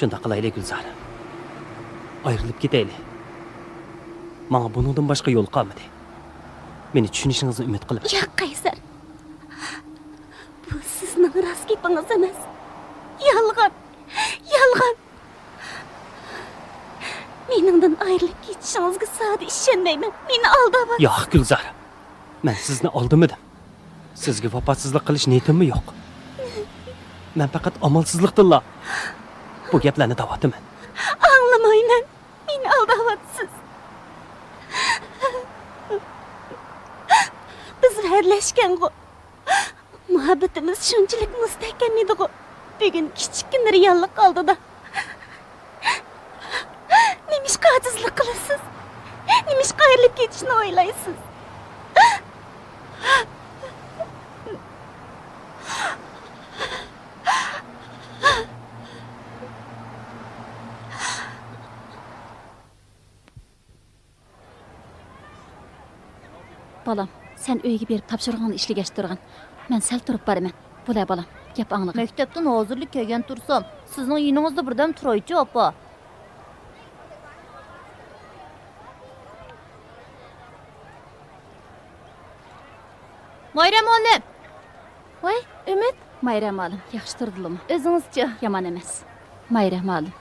Shunda qilaylik Gulzar. Ayrılıp ketaylik. Bana bundan başka yol kalmadı. Beni düşünüşünüzü ümit qilib. Yo'q, Qaysar. Bu sizning rost gapingiz emas. Yolg'on. Yolg'on. Meningdan ayrılıp ketishingizga sadi ishonmayman. Meni aldab. Yo'q Gulzar. Men sizni aldamadim. Sizga vafosizlik qilish niyatim yo'q. Men faqat amalsizlikdilla bu gaplarni da'vataman. Anglamayman. Meni aldabyapsiz. Biz birlashgan-ku. Muhabbatimiz shunchalik mustahkam edi-ku. Bugun kichikgina reallik oldida. Nimishqa ajizlik qilasiz? Nimishqa ayrilib ketishni o'ylaysiz? Balam, sen uyga berib topshirig'ingni ishlagash turgan. Men sal turib boraman. Bo'la balam, gap anglig'i. Maktabdan hozirlik kelgan tursam, sizning yiningizda birdan turaychi, opa. Mayram olim. Voy, Ümit. Mayram olim, yaxshi turdingmi? O'zingizchi? Yomon emas. Mayram olim,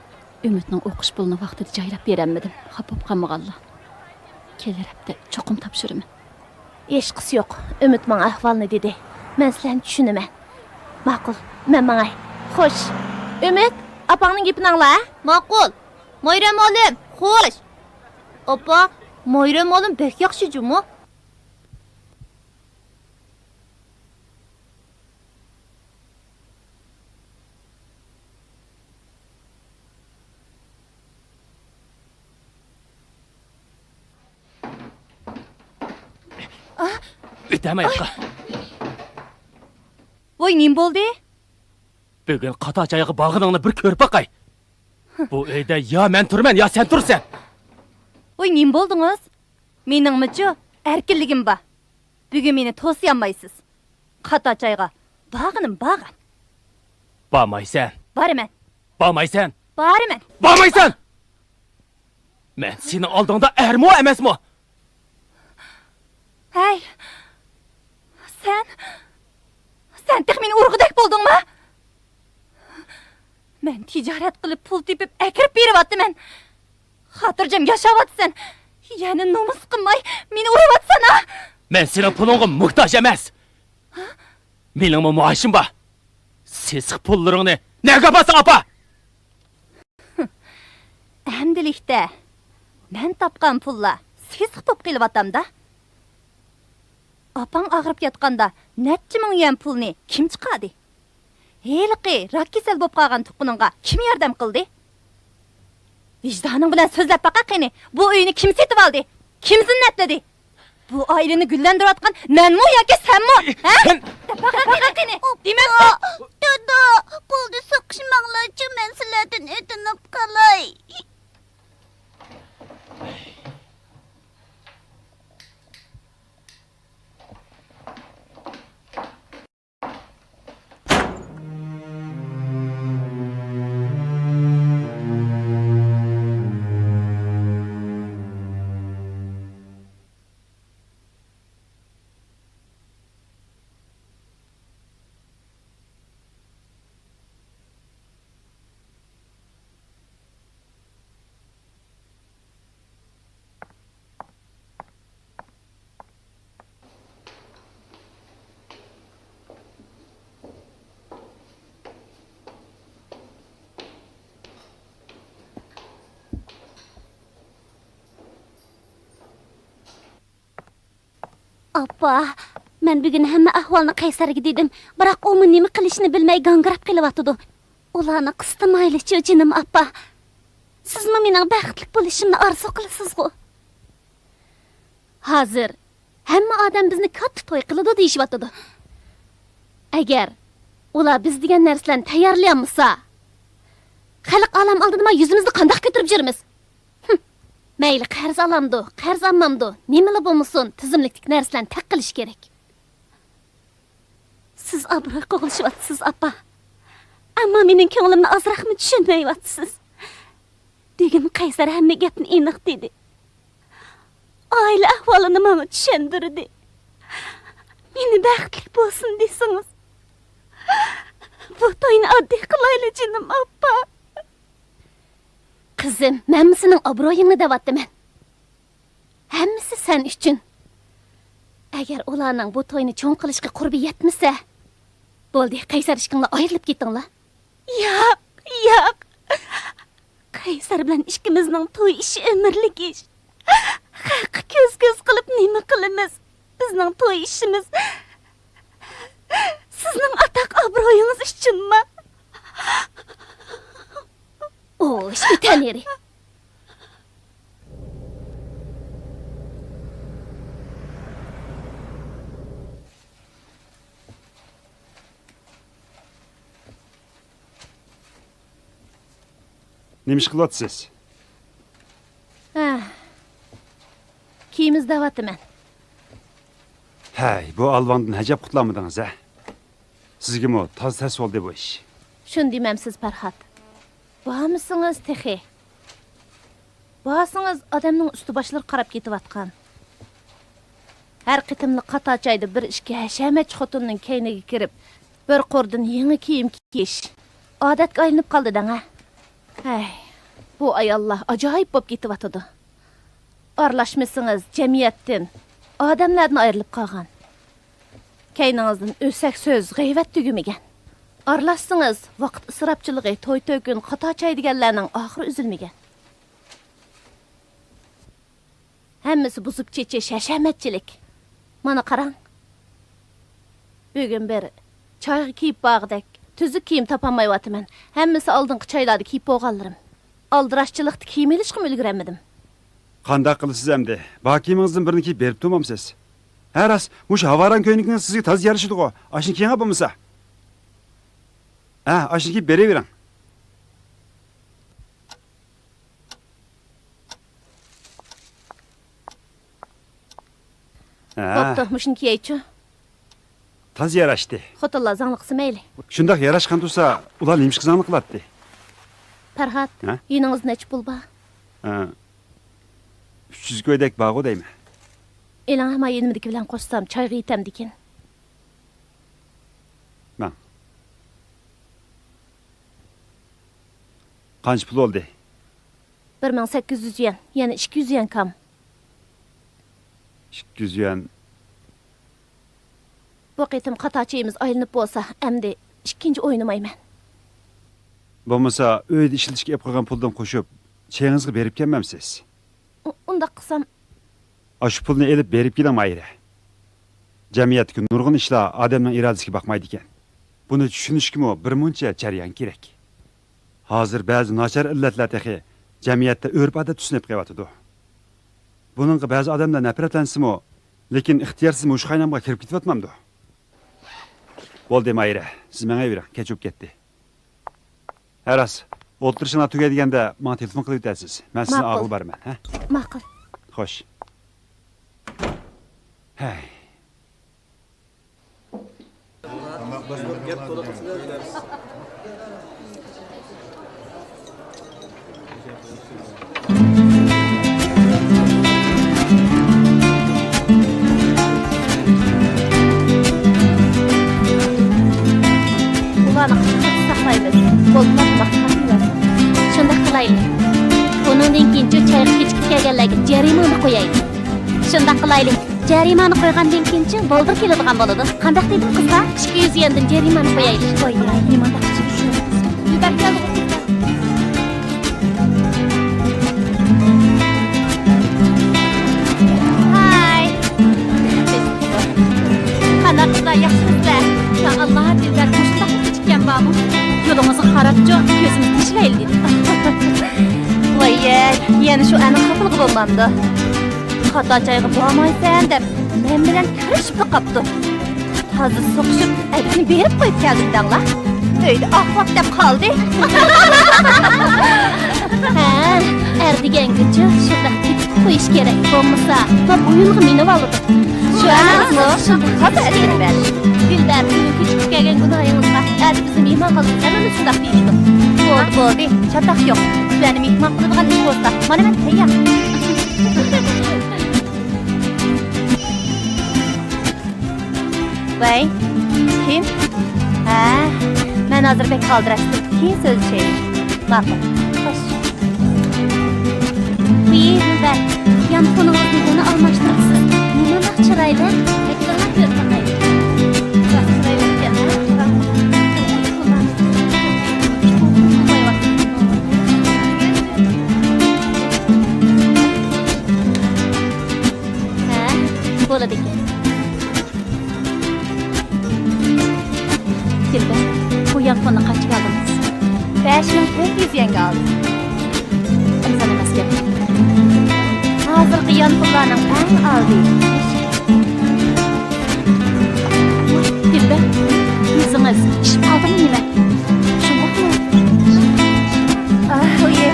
Ümitning o'qish pulini vaqtida joylab berolmadim. Xafa bo'lib qolmaganlar. Kelar hafta cho'qim topshiraman. Eşqisi yo'q. Ümit men ahvolni dedi. Men sizlarni tushunaman. Ma'qul, men mangay. Xo'sh. Ümit, opangning gapini angla. Ma'qul. Mayram olim, xo'sh. Opa, Mayram olim bek yaxshi jumu. O'tama yoqqa. Voy, nim bo'ldi? Bugun qatoch oyog'i bog'iningni bir ko'rib boqay. Bu uyda yo men turman, yo sen tursan. Voy, nim bo'ldingiz? Meningmichi erkinligim bor. Bugun meni to'sayolmaysiz. Qatochayga bog'inim bog'an. Bormaysan. Boraman. Bormaysan. Boraman. Bormaysan. Men seni oldingda ermo emasmi? Hey. Sen texmin urg'idek bo'ldingmi? Men tijorat qilib pul tepib akirib beryapman. Xotirjam yashayapsan. Yana nomus qilmay meni uryapsan ha? Men seni pulingga muhtoj emas. Mening maoshim bor. Siz pullaringni nega bosa opa? Endilikda men topgan pullar siz bo'lib qelyapamda. Apang og'rib yotganda necha ming yuan pulni kim chiqadi? Heliqi rakkisel bo'lib qolgan tuqquningga kim yordam qildi? Vicdoning bilan so'zlab baqa qani. Bu uyni kim setib oldi? Kim zinnatladi? Bu oilani gullantirayotgan menmi yoki senmi? Ha? Baqa qani. Demak, Dodo, pulni so'qishmanglarchi, men sizlardan o'tinib qolay. Appa, men bugun hamma ahvolni Qaysarga dedim, biroq u nima qilishni bilmay gangirab qelyapti. Ularni qistamaylichi jinim appa. Sizmi mening baxtli bo'lishimni orzu qilasiz-ku? Hozir hamma odam bizni katta to'y qiladi deyishyapti. Agar ular biz degan narsalarni tayyorlayamsa, xalq olam oldida nima yuzimizni qandoq ko'tarib yuramiz? Mayli qarz olamdi, qarz olmamdi, nimali bo'lmasin, tizimliklik narsalarni taq qilish kerak. Siz obro'y qo'g'ishyapsiz, appa. Ammo mening ko'nglimni ozroqmi tushunmayapsiz. Degim Qaysar hamma gapni aniq dedi. Oila ahvolini menga tushundirdi. Meni baxtli bo'lsin desangiz. Bu to'yni oddiy qilayli jinim oppa. Qizim, men sening obro'yingni da'vatdaman. Hammasi sen uchun. Agar ularning bu to'yni cho'ng qilishga qurbi yetmasa, bo'ldi, Qaysar ishqinglar ayrilib ketinglar. Yo'q. Qaysar bilan ikkimizning to'y ishi umrlik ish. Haqi ko'z qilib nima qilamiz? Bizning to'y ishimiz sizning atoq obro'yingiz uchunmi? Ish bitaneri. Nima ish qilyapsiz? Kiyimiz da'vatiman. Hay, bu alvondan hajab qutlanmadingiz, ha? Sizga mo toz tas bo'ldi bu ish. Shun demamsiz Farhod. Bormisingiz texi? Borsangiz odamning usti boshlari qarab ketayotgan. Har qitimli qatochayda bir ishga hashamat xotinning kayniga kirib, bir qo'rdan yangi kiyim kiyish odatga aylanib qoldi-dan, ha? Hay, bu ayollar ajoyib bo'lib ketyapti. Aralashmasangiz jamiyatdan, odamlardan ayrilib qolgan. Kayningizdan o'sak so'z, g'iybat tugumagan. Aralashsangiz vaqt isrofchiligi, to'y-to'kun, qatoch deganlarning oxiri uzilmagan. Hammasi buzib chechish, hashamatchilik. Mana qarang. Bugun bir choy kiyib bag'dak, tuzuk kiyim topolmayapman. Hammasi oldingi choylarni kiyib bo'lganlarim. Aldirashchilikda kiyim ilishqim ulguramadim. Qanday qilasiz endi? Bakiyingizdan birini kiyib berib turmamsiz? Ha, ras, mush havaran ko'ynikning sizga taz yarishidi-ku. Ashni kiyinga bo'lmasa. Ha, ashni kiyib beravering. Bo'pti, mushni kiyaychi. Taz yarashdi. Xotinlar zangliqsi mayli. Shundaq yarashgan tursa, ular nima ish qizanlik qiladi? Farhod, Ha? yeningiz nech pul bor? 300 ko'ydek bog'u deymi? Elang hamma yenimdiki bilan qo'shsam choyga yetam dekin. Man. Qancha pul oldi? 1800 yen, yana 200 yen kam. 200 yuan. Bu qitim qatochimiz aylanib bo'lsa, endi ikkinchi o'ynamayman. Bo'lmasa, uyda ishlatishga ep qo'ygan puldan qo'shib, cheyingizga berib kelmamsiz? Unda qilsam, Shu pulni elib berib kelam ayri. Jamiyatga nurg'un ishlar odamning irodasiga boqmaydi ekan. Buni tushunishga bir muncha jarayon kerak. Hozir ba'zi nachar illatlar tahi jamiyatda urf-odat tushunib qo'yapti. Buningga ba'zi odamlar nafratlansa-mu, lekin ixtiyorsiz mush qaynamga kirib ketyapmamdi. Bo'ldi mayra, siz menga bering, kechib ketdi. Haras, o'tirishinglar tugadiganda menga telefon qilib o'tasiz. Men sizni og'il baraman, ha? ma'qul. Xo'sh. Hey. Ularni qisqasi saqlaymiz. Bo'lmasa vaqtimiz. Shunda qilaylik. Buningdan keyin choyga kechikib kelganlarga jarimani qo'yaylik. Shunda qilaylik. Jarimani qo'ygandan keyin boldir keladigan bo'ladi. Qanday dedim qizlar? 200 yendan jarimani qo'yaylik. Voy, nimada tushunasiz? Yubar keldi. Hay. Qanday qizlar, yaxshimisizlar? Ya Allah, dilber ko'shda kechikkan bormi? Yo'lingizni qarabchi, ko'zimizni tishlaylik dedi. Voy, yana shu aniq xafalig bo'lmamdi. Xato joyga bormaysan deb men bilan kirishib qopti. Hozir so'qishib, aybini berib qo'yib keldim-danglar. Uyda oqvaq deb qoldi. Ha, erdigangacha shunda ketib qo'yish kerak. Bo'lmasa, top o'yinga minib oladi. Shu aniqmi? Xabar berib ber. Dilber, kechikib kelgan gunoyingizga Hadi bizi mehman kılsın. Hemen şundaq deyişdim. Bo'ldi. Çatak yok. Seni mehman qiladigan ish bo'lsa, mana men tayyor. Vay. Kim? Ha, men hozir bek qoldirashdim. Keyin so'zlashaylik. Ma'qul. Xo'sh. Buyurun, yan fonunuzni almashtiribsiz. Nima chiroyli? Ekranga ko'rib boqaylik. Chiroyli ekan. Bo'ladi ekan. Dilba, bu yanfonni qanchaga oldingiz? 5400 yanga aldım. Arzon emas gap. Hozirgi yon pullarning eng oldi. Dilba, yuzingiz ishib qoldimi nima? Shundaqmi? Ah, oye,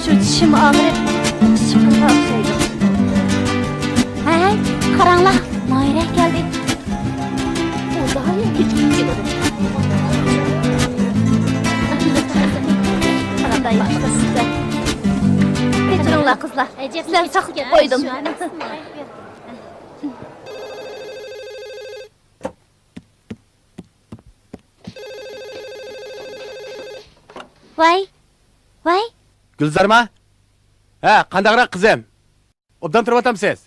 shu tishim og'rib, shiqilga o'xshaydi. Hey, qaranglar, Mayra keldi. O daha iyi küçük geldi. Qanday yaxshisiz? Kechiringlar qizlar. Sizlarni chaqib qo'ydim. Voy. Gulzarma? Ha, qandaqroq qizim? Obdan turib o'tamsiz?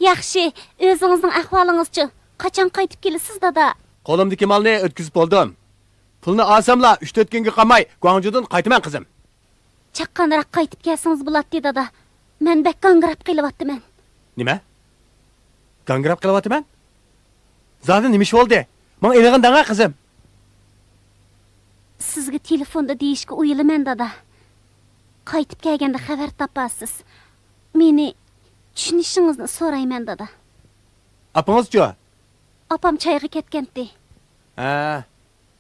Yaxshi, o'zingizning ahvolingiz-chi? Qachon qaytib kelasiz, dada? Qo'limdagi malni o'tkazib bo'ldim. Pulni olsamla 3-4 kunga qolmay Guangzhoudan qaytaman qizim. Chaqqanroq qaytib kelsangiz bo'ladi, dada. Men bek qangrab qilyapman. Nima? Qangrab qilyapman? Zodi nima ish bo'ldi? Men elig'in danga qizim. Sizga telefonda deyishga o'yilaman, dada. Qaytib kelganda xabar topasiz. Meni tushunishingizni so'rayman, dada. Apangizchi? Opam choyga ketgandi.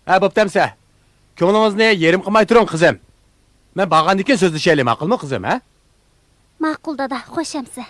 Ha, bo'ptamsa. Ko'nglingizni yerim qilmay turing qizim. Men borgandan keyin so'zlashaylik, ma'qulmi qizim, ha? Ma'qul, dada, xo'shamsa.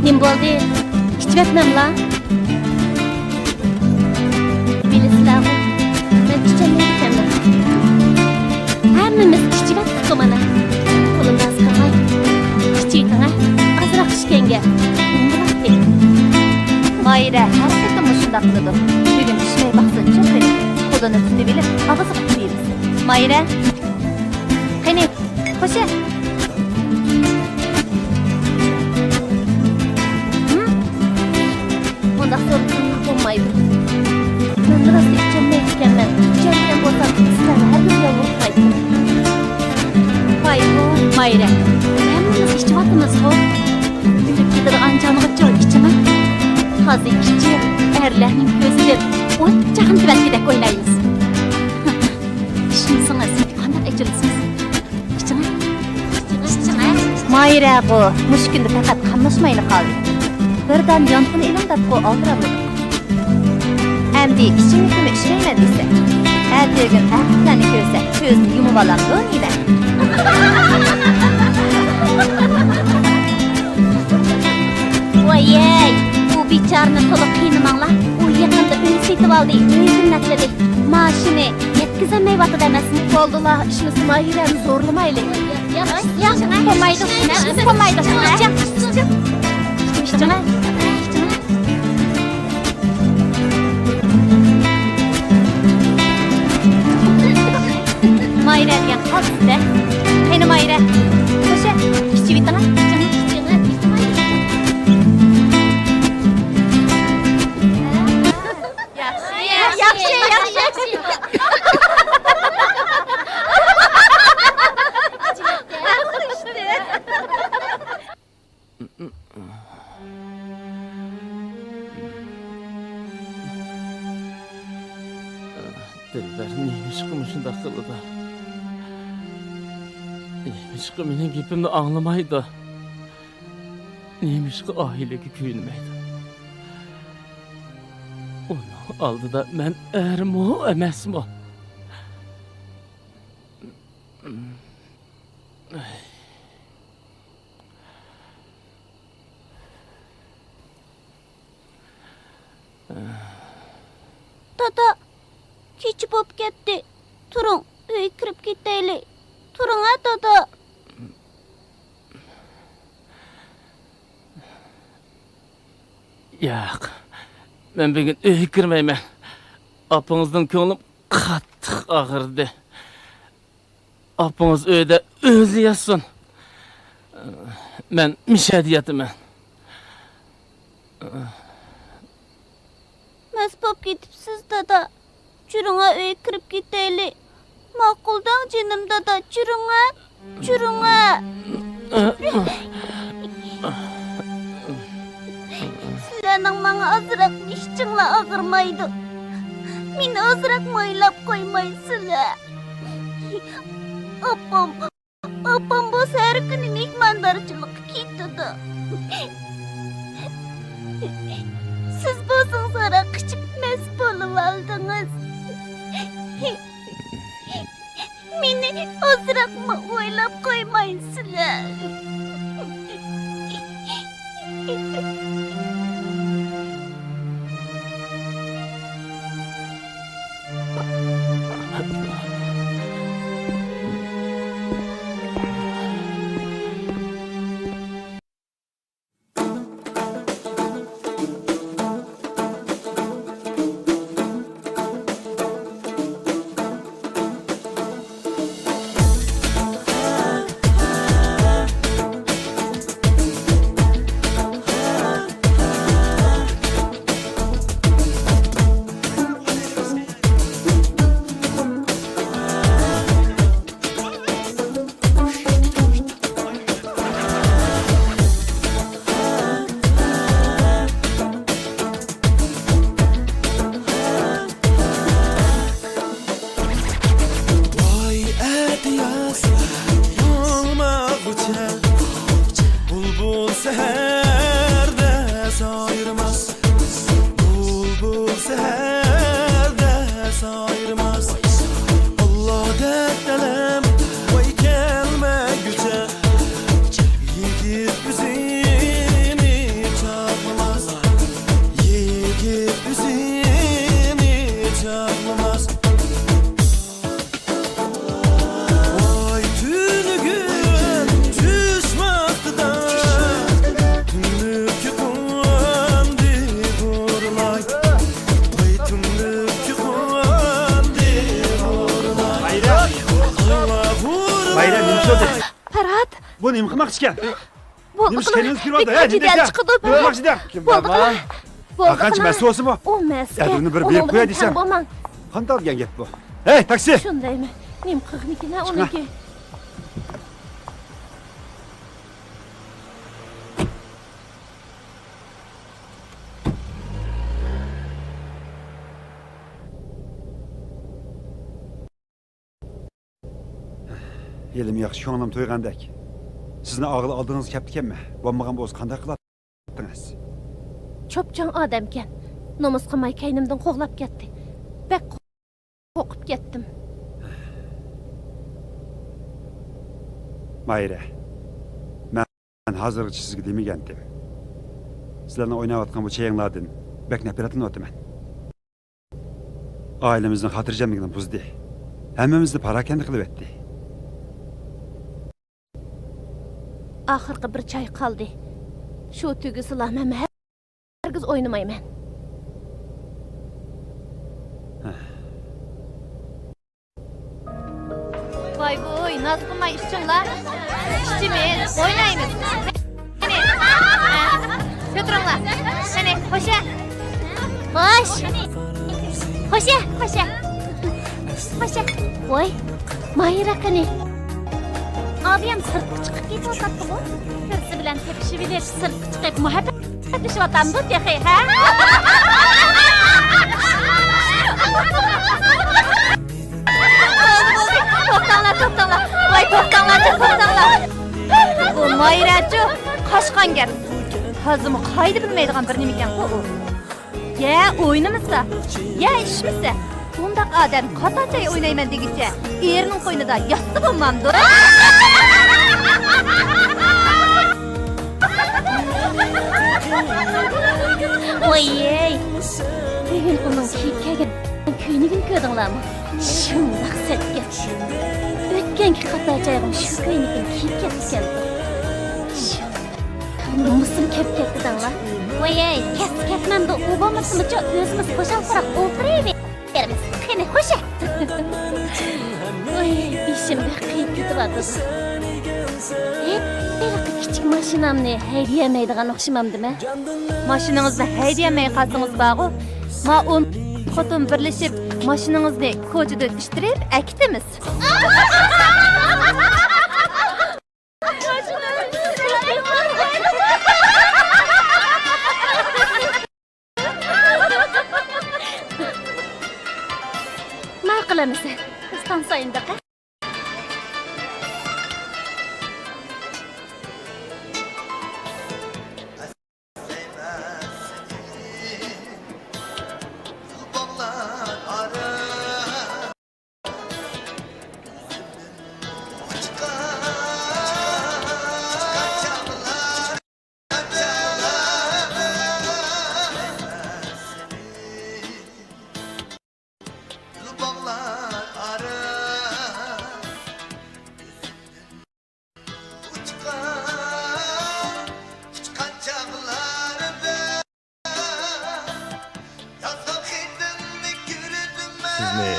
Nim bo'ldi? Ichmayapman-la. Bilasizlar, men ichmayapman. Hammamiz ichmayapmiz mana. Qo'limdan qolmay. Ichaytanga, azroq ichganga. Mayra, har qatam shunday qiladi. Bugun ishmay baqsinchi, qani. Qo'lini tutib bilib, og'ziga qo'yamiz. Mayra. Qani, qo'sha. Olmaydı. Ben biraz içeceğim ekanman. İçerken bo'lsam, sizlarni har bir yo'q Voy, Mayra. Hammamiz ichib-o'tamiz-ku. O'tib ketadigan joniga ichaman. Hozir ichib, erlarning ko'zidan o'tchaqin tibatgidek o'ynaymiz. Ishonsangiz, qanday ichilsiz? Ichaman. Mayra bu, mushkunda faqat qamlashmayli qoldi. Birdan yonqini ilimdab oldiramadim. Endi kichiklikni ishlayman desa, ertaga haqiqatni ko'rsa, ko'zni yumib oladi nima? Voy, bu bechorani to'liq qiynamanglar. U yaqinda uy setib oldi, minnatladik. Mashina yetkazolmayapti demasmi? Bo'ldilar, ishimiz Mayrani zo'rlamayli. Yaxshi, bo'lmaydi. Bo'lmaydi. İçeceğim. Mayra degan qol sizda. Qani Mayra. O'sha kichik bitana. Yaxshi. Dilber neymiş kımışında kılıda. Neymiş ki benim gipimni anlamaydı. Neymiş ki ahileki kuyunmaydı. Onun aldıda ben ermo emesmo. Dada, keç bop ketdi. Turun, öy kirip ketayli. Turun ha dada. Yok. Ben bugün öy kirmeymen. Apınızdan ko'nglim qattiq ağırdı. Apınız öyde özü yatsın. Ben müşahediyatımın. Mas bop ketipsiz dada. Jürüңa öy kirip ketayli. Maquldan jinim dada, jürüңa. Jürüңa. Sizlerning manga azırak işçingla ağırmaydı. Meni azırak moylap koymaysizlar. Apam bu her günü mehmandarchilik ketdi. Siz bo'lsang sara qichib mas bo'lib oldingiz. Meni ozroqmi o'ylab qo'ymaysizlar. Farhat, Bu nima qilmoqchi ekan? bu Nima ishga kirib oldi? Jidan chiqdi. Nima qilmoqchi? Kim bilaman? Qancha mas'ulsi bu? O mas. Adimni bir berib qo'ya desam. Qanday olgan gap bu? Hey, taksi! Shundaymi? Nim qig'nikina uniki. Elim yaxshi, ko'nglim to'ygandek. Sizni og'il oldingiz kaptikanmi? Bo'lmagan bo'lsa qanday qilardingiz? Cho'pchon odamkan. Nomus qilmay kaynimdan qo'g'lab ketdi. Bak qo'qib ketdim. Mayra. Men hozirgacha sizga demagandim. Sizlarni o'ynayotgan bu chayinglardan bak nafratlanyapman. Ailemizning xotirjamligini buzdi. Hammamizni parakanda qilib etdi. Oxirgi bir choy qoldi. Shu tugisilar men hargiz o'ynamayman. Voy voy, naz qilmay ishchinglar. Ishchimiz, o'ynaymiz. Qani. Ko'taringlar. Qani, qo'sha. Xo'sh. Xo'sha, xo'sha. Xo'sha. Voy, Mayra qani. Abiyam sirtqa chiqib ketyapti bu. Birisi bilan tepishib ilish sirtqa chiqib muhabbatlashyotamdi texi, ha? to'xtanglar. Voy to'xtanglar. Bu Mayrachi qashqan gap. Hazım qayda bilmaydigan bir nima ekan bu. Ya o'ynimizsa, ya ishmizsa. Bundaq odam qatachay o'ynayman degicha, erining qo'ynida yotdi bo'lmamdi. Voy-ey. Bugün onun kiyip köynügün ko'rdinglarmi? Shundoq setga. O'tganki qatachayg'im shu köynügün kiyip ketgan. Nomusum kep ketdinglar. Voy-ey, ketmamdi. U bo'lmasimicha o'zimiz qo'shalsiraq o'tirayveramiz. Qani, xo'sh. Voy-ey, ishimda qiyib ketyapti. Kichik mashinamni haydayolmaydigan o'xshamamdimi? Mashinangizni haydayolmay qolsangiz bag'u, ma o'n xotin birlashib mashinangizni ko'chada ishtirib akitamiz. Ma qilamiz? Qisqan sayindaqa. Sizni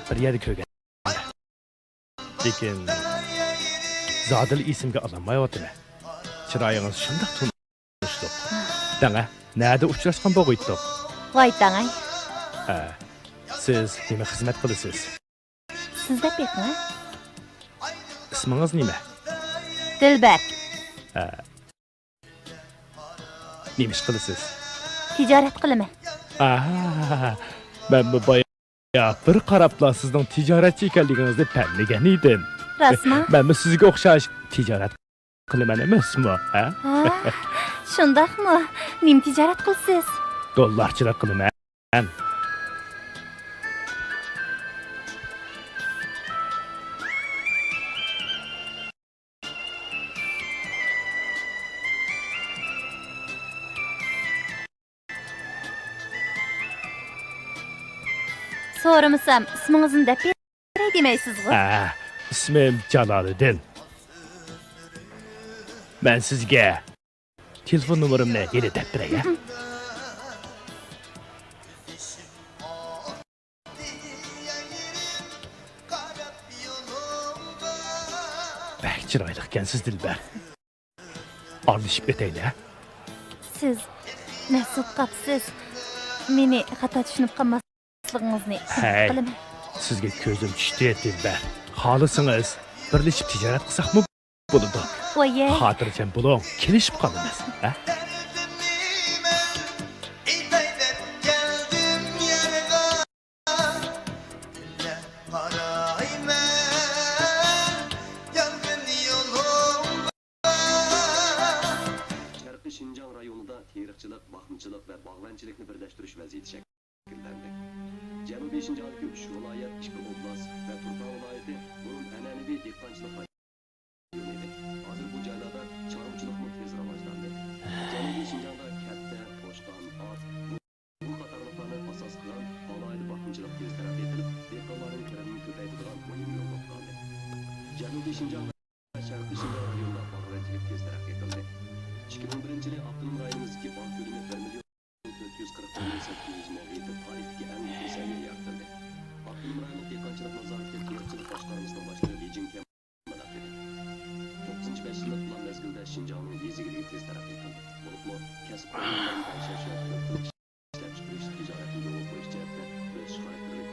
bir yerda ko'rgan. Lekin Zodil esimga olmayapti. Chiroyingiz shundoq tunishdi. Danga, nada uchrashgan bo'g'itdik. Voy tangay. Ha. Siz nima xizmat qilasiz? Siz deb aytma. Ismingiz nima? Dilbar. Ha. Nima ish qilasiz? Tijorat qilaman. Aha. Ben bu bayağı bir qarabla sizning tijoratchi ekanligingizni tanlagan edim. Rasmi? Ben bu sizga o'xshash tijorat qilaman emasmi, ha? Shundaqmi? Nim tijorat qilsiz? Dollarchilik qilaman. So'ramasam, ismingizni deb beray demaysiz-ku? Ha, ismim Jaloliddin. Ben sizga telefon numaramni yana deb beray, ha? Bak chiroyli ekansiz Dilbar. Alishib o'tayli, ha? Siz Mas'ud qapsiz. Meni xato tushunib qolmasligingizni Hey, qilaman. sizga ko'zim tushdi, Dilbar. Xohlasangiz birlashib tijorat qilsakmi bo'ladi. Voy-ey. Xotirjam bo'ling, kelishib qolamiz, ha? Şinjan rayonunda teriqchilik, baxımçılıq və bağlançılıqni birləşdiriş vəziyyəti şəkilləndi. Cənubi Şinjandakı 3 vilayət, 2 oblast və Turpan vilayəti bunun ənənəvi dehqonchilik rayonu idi. Hazır bu joylarda chorvachilikmi tez rivojlandi. Cənubi Şinjanda katta, pochtan, ot, bu qatorliqlarni asos qilgan alohida baxımçılıq tez taraf etilib, dehqonlarning kirimini ko'paytiradigan muhim yo'l topildi. Janubi Şinjan və Sharqiy Şinjan rayonida bağlançılık tez taraf etildi. 2001 yılı Abdunum rayonimizdeki bağ bölümü 1.440.800 metrede tarihteki en yüksek seviyeye arttırdı. Abdunum rayonu dehqonchilik nazorati teriqchilik boshqarmasining boshlig'i Lijin Kemal dedi. 9-5 yillik plan mezgilda Şinjanning yezigiligi tez taraf etildi. Bo'libmi kasb qonunlarini tashish va ishlab chiqarish tijoratni yo'l qo'yish jihatda o'z xarakterli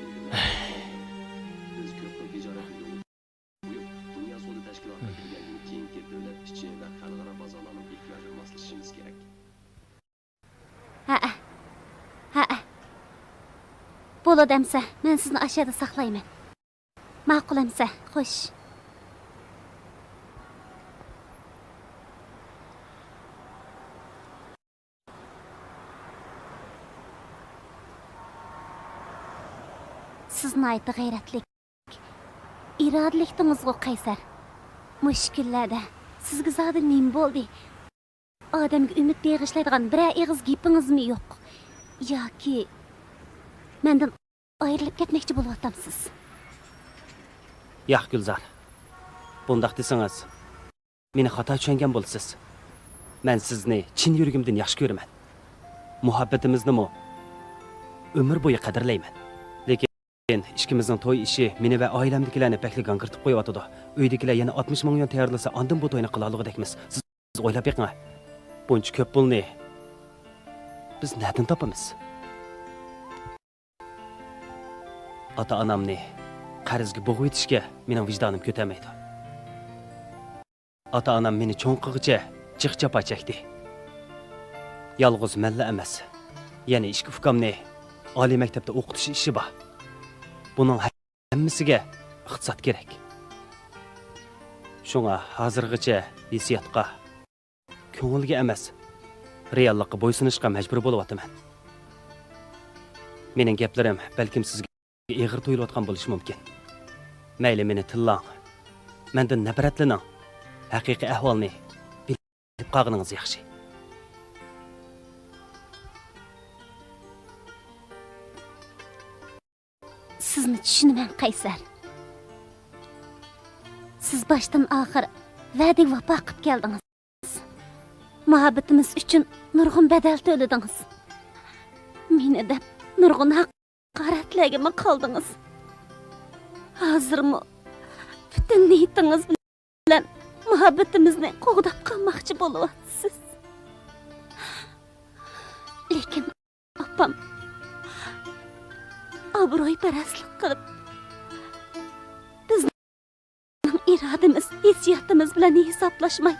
biz ko'p xil tijoratni yo'l qo'yib dunyo sudi tashkilotiga kirgandan keyingi davlat ichi va xalqaro bozorlarning ehtiyojini moslashishimiz kerak. Ha. Bo'ladi amsa, men sizni ashada saqlayman. Ma'qul amsa, xo'sh. Siz naytı gayretlik, iradiliktiniz o Qaysar. Müşkillerde sizge zada nim boldi? Adamga ümit begishlaydigan bir eg'iz gapingizmi yo'q? Yoki mendan ayrilib ketmoqchi bo'lyapsiz? Yo'q Gulzar. Bundaq desangiz, meni xato tushungan bo'lsiz. Men sizni chin yuragimdan yaxshi ko'raman. Muhabbatimizni ömür bo'yi qadrlayman. Lekin ikkimizning to'y ishi meni va oilamdagilarni bakli gangirtib qo'yotdi. Uydagilar yana 60 ming yon tayyorlasa, ondan bu to'yni qila olg'idekmiz. Siz o'ylab beqing. Buncha ko'p pulni biz nereden topamiz? Ota-onamni qarzga bo'g'ib etishga mening vijdonim ko'tarmaydi. Ota-onam meni cho'ng qilg'icha jiq chapa chekdi. Yolg'iz malla emas. Yana ikki ukamni oliy maktabda o'qitish ishi bor. Buning hammasiga iqtisod kerak. Shunga hozirgacha hissiyotga, ko'ngilga emas, reallikqa bo'ysunishga majbur bo'lyapman. Mening gaplarim balkim sizga ig'ir tuyulayotgan bo'lishi mumkin. Mayli meni tillang, mendan nafratlaning. Haqiqiy ahvolni bilib qolganingiz yaxshi. Sizni tushunaman Qaysar. Siz boshdan oxir va'da vafo qilib keldingiz. Muhabbatimiz uchun nurg'un badal to'ladingiz. Meni deb nurg'un haqoratlarga qoldingiz. Hozirmi butun niyatingiz bilan muhabbatimizni qo'g'dab qolmoqchi bo'lyapsiz. Lekin opam obro'yparastlik qilib bizning irodamiz, hissiyotimiz bilan hisoblashmay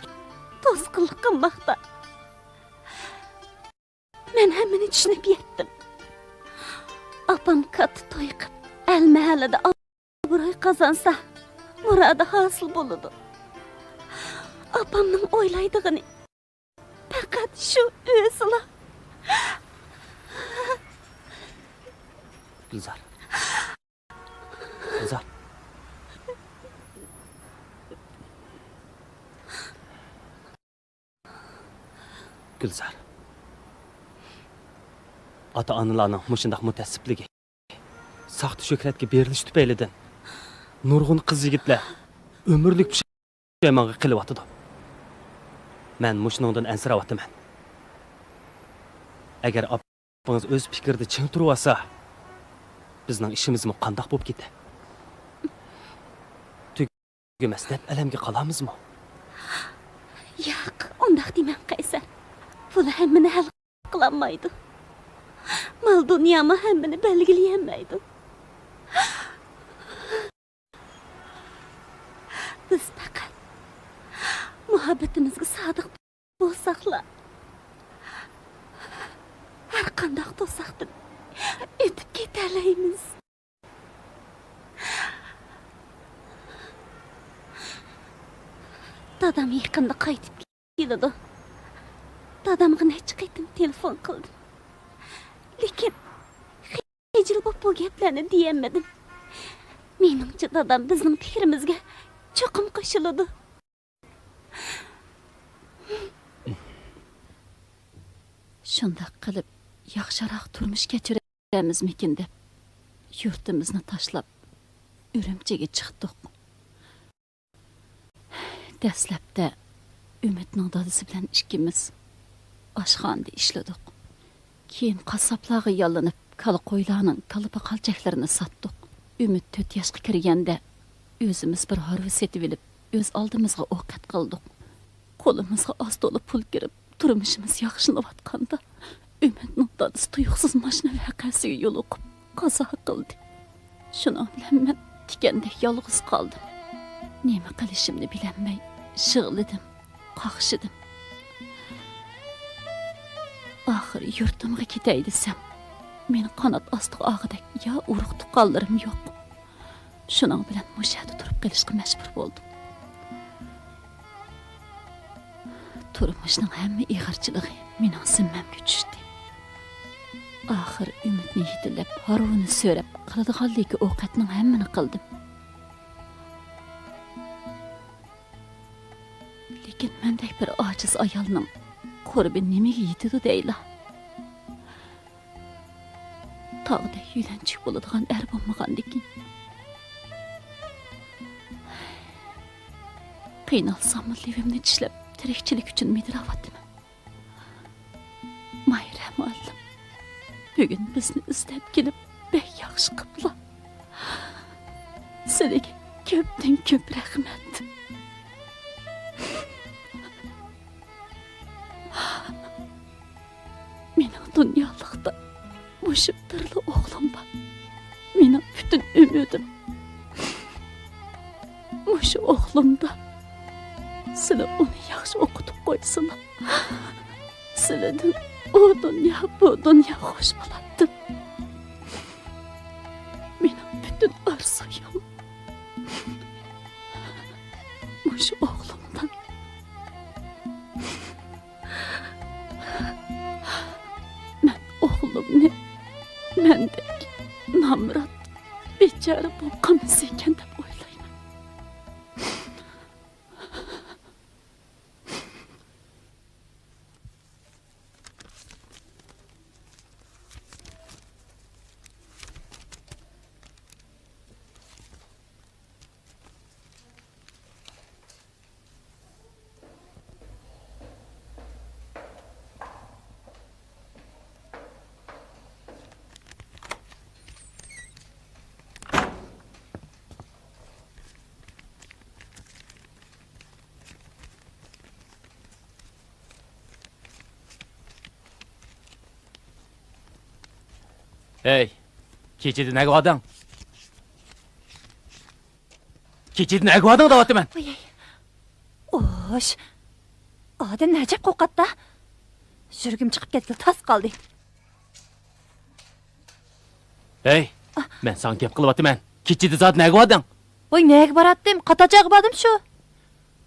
to'sqinlik qilmoqda. Men hammani tushunib yetdim. Opam katta to'y qilib, al mahallada obro'y qozonsa, murodi hosil bo'ladi. Opamning o'ylaydig'ini faqat shu o'zila. Gulzar. Gulzar. Gulzar. Ota-onalarning mushundaq mutassibligi, saxta shuhratga berilish tufaylidan nurg'un qiz yigitlar umrlik pushaymonga qilyotdi. Men mushuningdan ansirayapman. Agar opangiz o'z fikrida ching turib olsa, bizning ishimizmi qandoq bo'lib ketdi? Tugamas deb alamga qolamizmi? Yo'q, undaq demang Qaysar. Bular hammani hal qilolmaydi. Mal dunyomi hammani belgilayolmaydi. Biz faqat muhabbatimizga sodiq bo'lsaqlar, har qanday to'saqdan o'tib ketalaymiz. Dadam yaqinda qaytib keladi. Dadamga necha qaytim telefon qildim. Lekin hijil bo'lib bu gaplarni deyolmadim. Meningcha dadam bizning fikrimizga cho'qim qo'shiladi. Shundoq qilib yaxshiroq turmush kechiramizmikin deb yurtimizni tashlab Urumchiga chiqdik. Dastlabda Umidning dadasi bilan ikkimiz oshxonada ishladik. Keyin qassoblarga yollanib, kala qo'ylarning kalba qalchaklarini sotdik. Umid 4 yoshga kirganda o'zimiz bir harva setib olib, o'z oldimizga ovqat qildik. Qo'limizga oz to'la pul kirib, turmushimiz yaxshilanayotganda Umidning dadasi tuyuqsiz mashina voqeasiga yo'l o'qib qazo qildi. Shuning bilan men tikandek yolg'iz qoldim. Nima qilishimni bilolmay shig'lidim, qaqshidim. Oxiri yurtimga ketay desam, meni qanot osti og'idak yo urug' tuqqanlarim yo'q. Shuning bilan mushada turib qolishga majbur bo'ldim. Turmushning hamma ig'irchiligi mening zimmamga tushdi. Ahir ümitni yetilib, haruvini so'rab, qiladiganligi ovqatning hammani qildim. Lekin mendek bir ojiz ayolning qurbi nimaga yetadi deyla? Tağda yülençik bo'ladigan er bo'lmagandikin. Qiynalsam levimni tishlab, tirikchilik uchun midiravatdim. Mayra muallim, bugun bizni izlab kelib, bek yaxshi qiliblar. Sizlarga ko'pdan ko'p rahmat. Mening dunyolikda Muşup tırlı oğlum var. Benim bütün ümidim. Muşu oğlum da. Sizler onu yaxşı okutup koysunlar. Sizlerden o dünya bu dünya hoş buladı. Benim bütün arzuyum. Muşu oğlumdan. Ben oğlumni mendek namrat bechara bo'lib qolmasa ekan deb o'ylayman. Hey, kechida nega odam? Kechida nega odam deyapman? Oş. Odam najab qo'rqatda. Yurgim chiqib ketdi, tas qoldi. Hey, men sana gap qilyapman. Kechida zot nega odam? Voy, nega boratdim? Qatachaga bordim shu.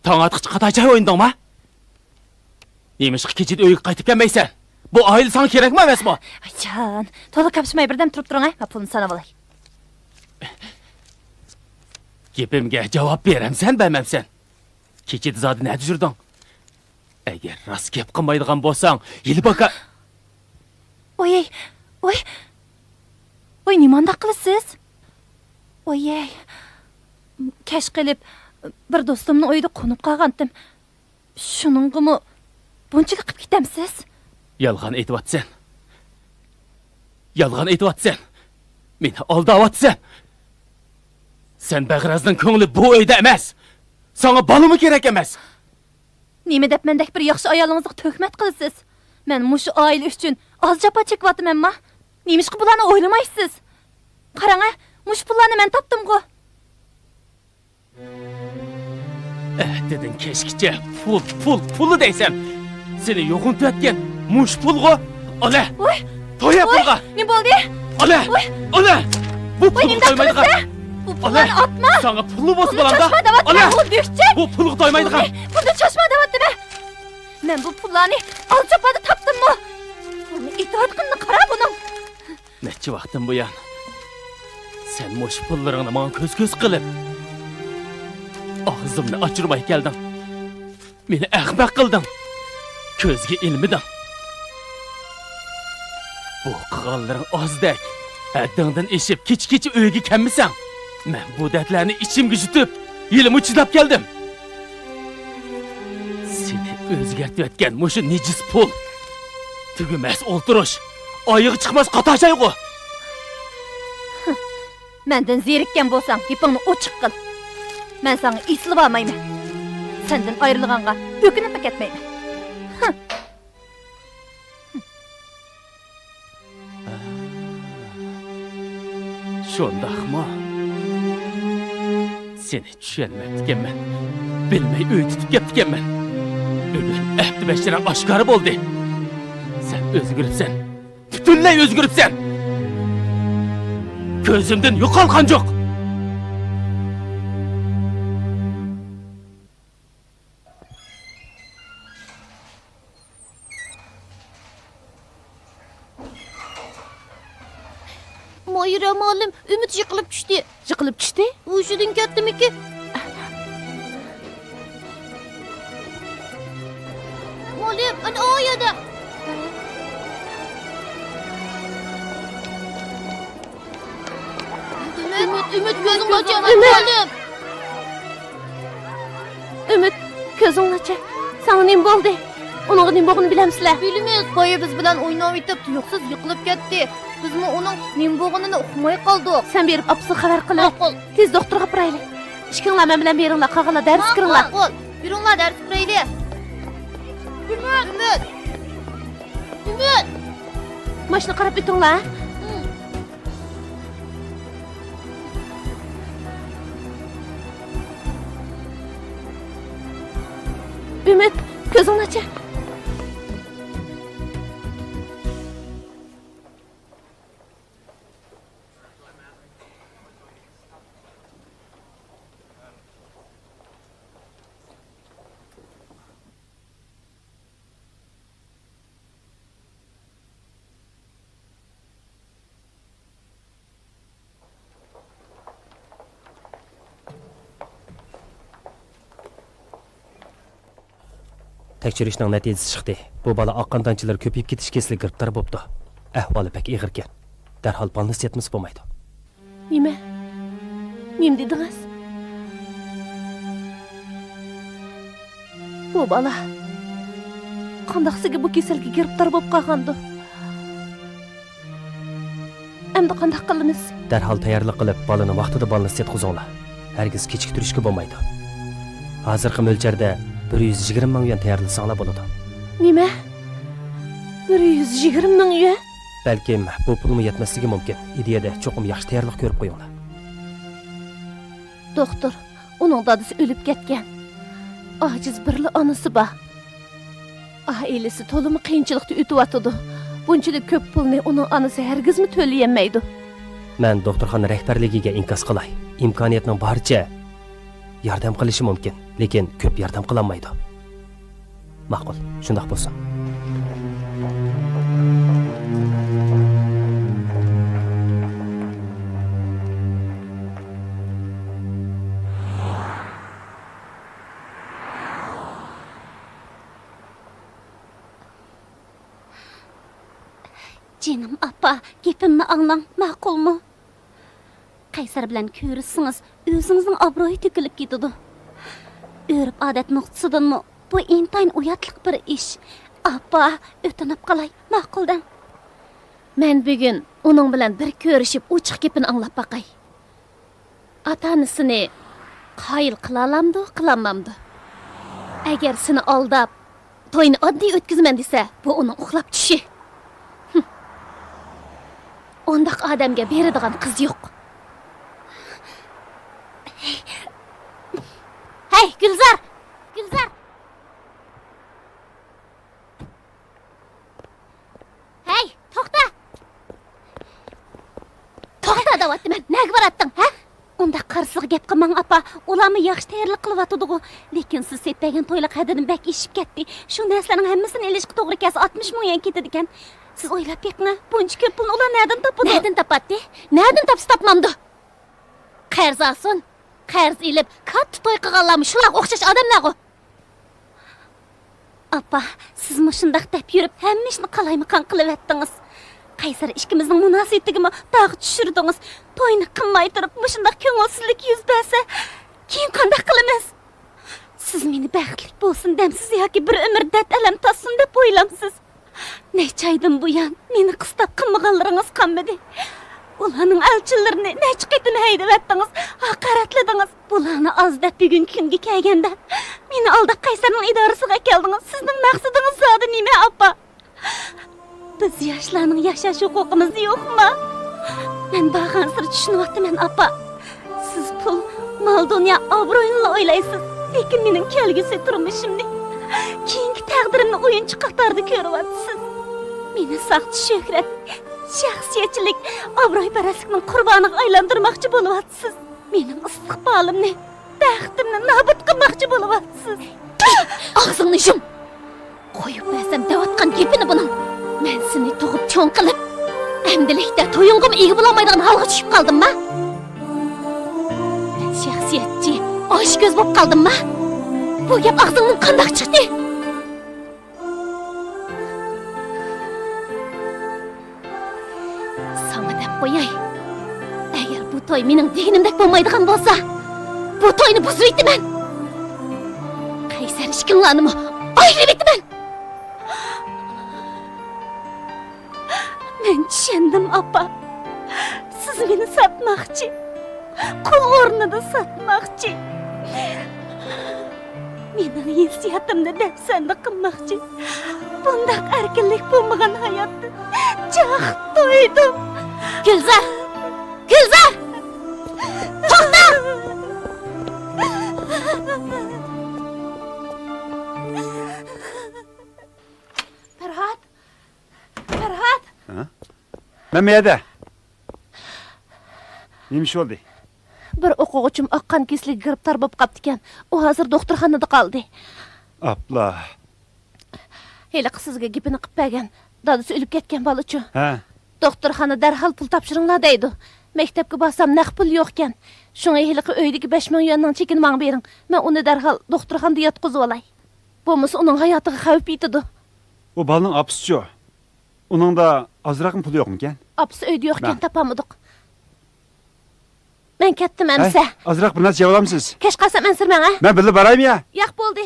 Tong atqich qatacha o'yindingmi? Nemish kechida uyga qaytib kelmaysan? Bu oila sana kerakmi emasmi? Aycan, to'la kapishmay birdan turib turing, ha, pulni sanab olay. Gapimga javob beramsan, bermamsan? Kechida zot nima jurding? Agar rost gap qilmaydigan bo'lsang, yilbaka. Voy, voy. Voy, nimanda qilasiz? Voy, kash qilib bir do'stimning uyida qo'nib qolgandim. Shuningmi bunchaga qilib ketamsiz? Yolg'on aytyapsan. Yolg'on aytyapsan. Meni aldayapsan. Sen Bag'razning ko'ngli bu uyda emas. Sana balımı kerak emas. Nima deb mendek bir yaxshi ayolingizga tuhmat qilasiz? Men mushu oila uchun oz jafo chekyapman-ma. Nemishqa bularni o'ylamaysiz? Qarang, mush pullarni men topdim-ku. Dedin keşkice pulu deysen. Seni yoğun tüetken muş pulgu. Ala. Oy. Toya pulga. Ne bo'ldi? Ala. Ala. Bu pulgu doymaydı. Bu pullarni atma. Sana pulu bosib olanda. Ala. Bu düşecek. Bu pulgu doymaydı. Burada çaşma deyapti-da. Men bu pullarni alçapada topdim-mi? Buni itoat qilni qara buning. Neçe vaqtim bu yan? Sen muş pullarını bana köz qilib ağzımni açırmay keldin. Meni ahmaq qilding. Közge ilmidin. Bu qilganlaring ozdek. Haddingdan eshib kechi uyga kelmisan. Men bu dertlarni ichimga yutib, yilim chidab keldim. Seni o'zgartayotgan mushu nejis pul. Tugumas o'ltirish, oyig'i chiqmas qatashaygu. Mendan zerikkan bo'lsang, gapingni ochiq qil. Men sana islib olmayman. Sendan ayrilganga o'kinib ketmayman. Şundaqmı? Seni tushunmayotganman. Bilmay uy tutib ketganman. Bugun ahdi bashiram oshkora bo'ldi. Sen o'zgaribsan. Butunlay o'zgaribsan. Ko'zimdan yo'qolgan yo'q. Mayra muallim, Ümit yıkılıp düştü. Yıkılıp düştü. Uşudun kettim ki. Muallim, ana o yada. Ümit gözün açar muallim. Ümit, ko'zing ochar. Sana nim bo'ldi? Uning nim bo'lganini bilamsizlar? Bilimiz, boya biz bilan o'ynab yetib tuyuqsiz yiqilib ketdi. Bizmi uning nim bo'lganini uqmay qoldik. Sen berib apsiz xabar qil. Ma'qul. Tez doktorga boraylik. Ishkinglar men bilan beringlar, qolganlar dars kiringlar. Ma'qul. Biringlar dars kirayli. Ümit. Ümit. Mashina qarab o'tinglar. Ümit, ko'zingni ochar. Tekshirishning natijasi chiqdi. Bu bola oqqan tanchilar ko'payib ketish kasalligiga giribtor bo'libdi. Ahvoli pek ig'ir ekan. Darhol bolni yetmisi bo'lmaydi. Nima? Nim dedingiz? Bu bola qandaqsiga bu kasallikka giribtor bo'lib qolgandi. Endi qandaq qilamiz? Darhol tayyorlik qilib, bolani vaqtida bolni yetkazinglar. Hargiz kechiktirishga bo'lmaydi. Hozirgi mo'ljarda 120 ming yuan tayyorlasanglar bo'ladi. Nima? 120 ming yuan? Balkim bu pulmi yetmasligi mumkin. Ideyada cho'qim yaxshi tayyorlik ko'rib qo'yinglar. Doktor, uning dadasi o'lib ketgan. Ojiz birli onasi bor. Ailesi to'limi qiyinchilikda o'tyapti. Bunchalik ko'p pulni uning onasi hargizmi to'layolmaydi. Men doktorxona rahbarligiga inkos qilay. Imkoniyatning boricha yordam qilishi mumkin, lekin ko'p yordam qila olmaydi. Ma'qul, shundoq bo'lsin. Canım apa, gepimni anglang, ma'qulmi? Qaysar bilan ko'rishsangiz, o'zingizning obro'yi to'kilib ketadi. O'rib odat nuqtasidanmi bu intayin uyatliq bir ish. Apa, o'tinib qolay, ma'quldan. Men bugun uning bilan bir ko'rishib, ochiq gapini anglab baqay. Ota-onasini qoyil qila olamdi, qilamamdi. Agar seni aldab, to'yni oddiy o'tkazman desa, bu uning uxlab tushi. Ondaq odamga beradigan qiz yo'q. Hey, Gülzar! Gülzar! Hey, to'xta! To'xta deyapti men. Nega boratding, ha? Unda qarsiq gap qilmang apa. Ularni yaxshi tayyorlik qilyapti-ku. Lekin siz setpagan to'ylar qadrini bak ishib ketdi. Shu narsalarning hammasini elishga to'g'ri kelsa 60 ming yuan ketadi ekan. Siz o'ylab beqing, buncha ko'p pulni ular nerdan topadi? Nerdan topadi? Nerdan topsa topmamdi? Qarz olsin. Qarz ilib, katta to'y qilganlarmi shular o'xshash odamlar-ku. Apa, siz shundaq deb yurib, hamma ishni qalaymiqan qilyaptingiz. Qaysar ikkimizning munosabatigimi dog' tushirdingiz. To'yni qilmay turib, shundaq ko'ngilsizlik yuz bersa, keyin qanday qilamiz? Siz meni baxtli bo'lsin demsiz yoki bir umr dard alam totsin deb o'ylamsiz. Necha aydan buyon meni qistab qilmaganlaringiz qanmidi? Ularning elchilarini necha qitim haydayaptingiz, haqoratladingiz. Bularni az deb bugun kunga kelganda meni aldab Qaysarning idorasiga keldingiz. Sizning maqsadingiz zodi nima, apa? Biz yoshlarning yashash huquqimiz yo'qmi? Men bag'an sir tushunyapman, apa. Siz pul, mol dunyo, obro'yni o'ylaysiz, lekin mening kelgusi turmushimni, keyingi taqdirimni o'yinchi qatorida ko'ryapsiz. Meni saxt shuhrat, shaxsiyatchilik, obro'yparastlikning qurboniga aylantirmoqchi bo'lyapsiz. Mening istiqbolimni, baxtimni nobud qilmoqchi bo'lyapsiz. Og'zingni yum. Qo'yib bersam davatgan gapini buning. Men seni tug'ib cho'ng qilib, Әмділікте тойынғым егі бұламайдыған халға түшіп қалдым ма? Мен шәхсиетчі, аш көз боп қалдым ма? Бұл кеп ағзыңның қандақ шықты? Саңа деп қойай. Әгер бұл той менің дегенімдек болмайдыған болса, бұл тойны бұзып етті мен. Қайсар ішкінланымы айырып етті мен. Мен түшендім, апа. Siz beni satmakçı. Kul ornada satmakçı. Mening hissiyatımda depsanda qilmoqchi. Bundaq erkinlik bo'lmagan hayotni jah to'ydim. Gulzar! Gulzar! To'xta! Farhod! Farhod! Nima edi? Nima ish bo'ldi? Bir o'quvchim oqqan keslik giribtor bo'lib qapti ekan. U hozir doktorxonada qoldi. Apla. Heli sizga gapini qilib bergan. Dadasi o'lib ketgan bolachi. Ha. Doktorxona darhol pul topshiringlar deydi. Maktabga borsam naq pul yo'q ekan. Shunga heliqi uydagi 5000 yuanning chekini menga bering. Men uni darhol doktorxonada yotqizib olay. Bo'lmasa uning hayotiga xavf yetadi. O balning apisichi. Uningda ozroq pul yo'qmi ekan? Apisi uyda yo'q ekan, topamadik. Men ketdim amsa. Ozroq bir narsa yeb olamsiz? Kech qolsam ansirmang, ha? Men birga boraymi ya? Yo'q bo'ldi.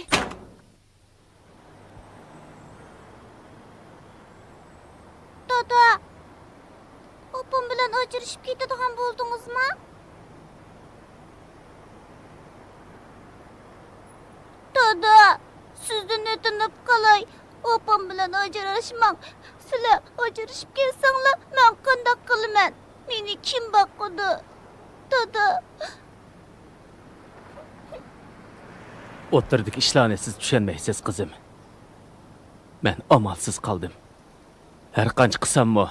Dada. Opam bilan ajrashib ketadigan bo'ldingizmi? Dada, sizdan o'tinib qolay. Opam bilan ajrashmang. Sizlar ajrashib kelsanglar, men qanday qilaman? Meni kim boqadi? Dada. O'tirdik ishlarni siz tushunmaysiz qizim. Men amalsiz qoldim. Har qancha qilsammi,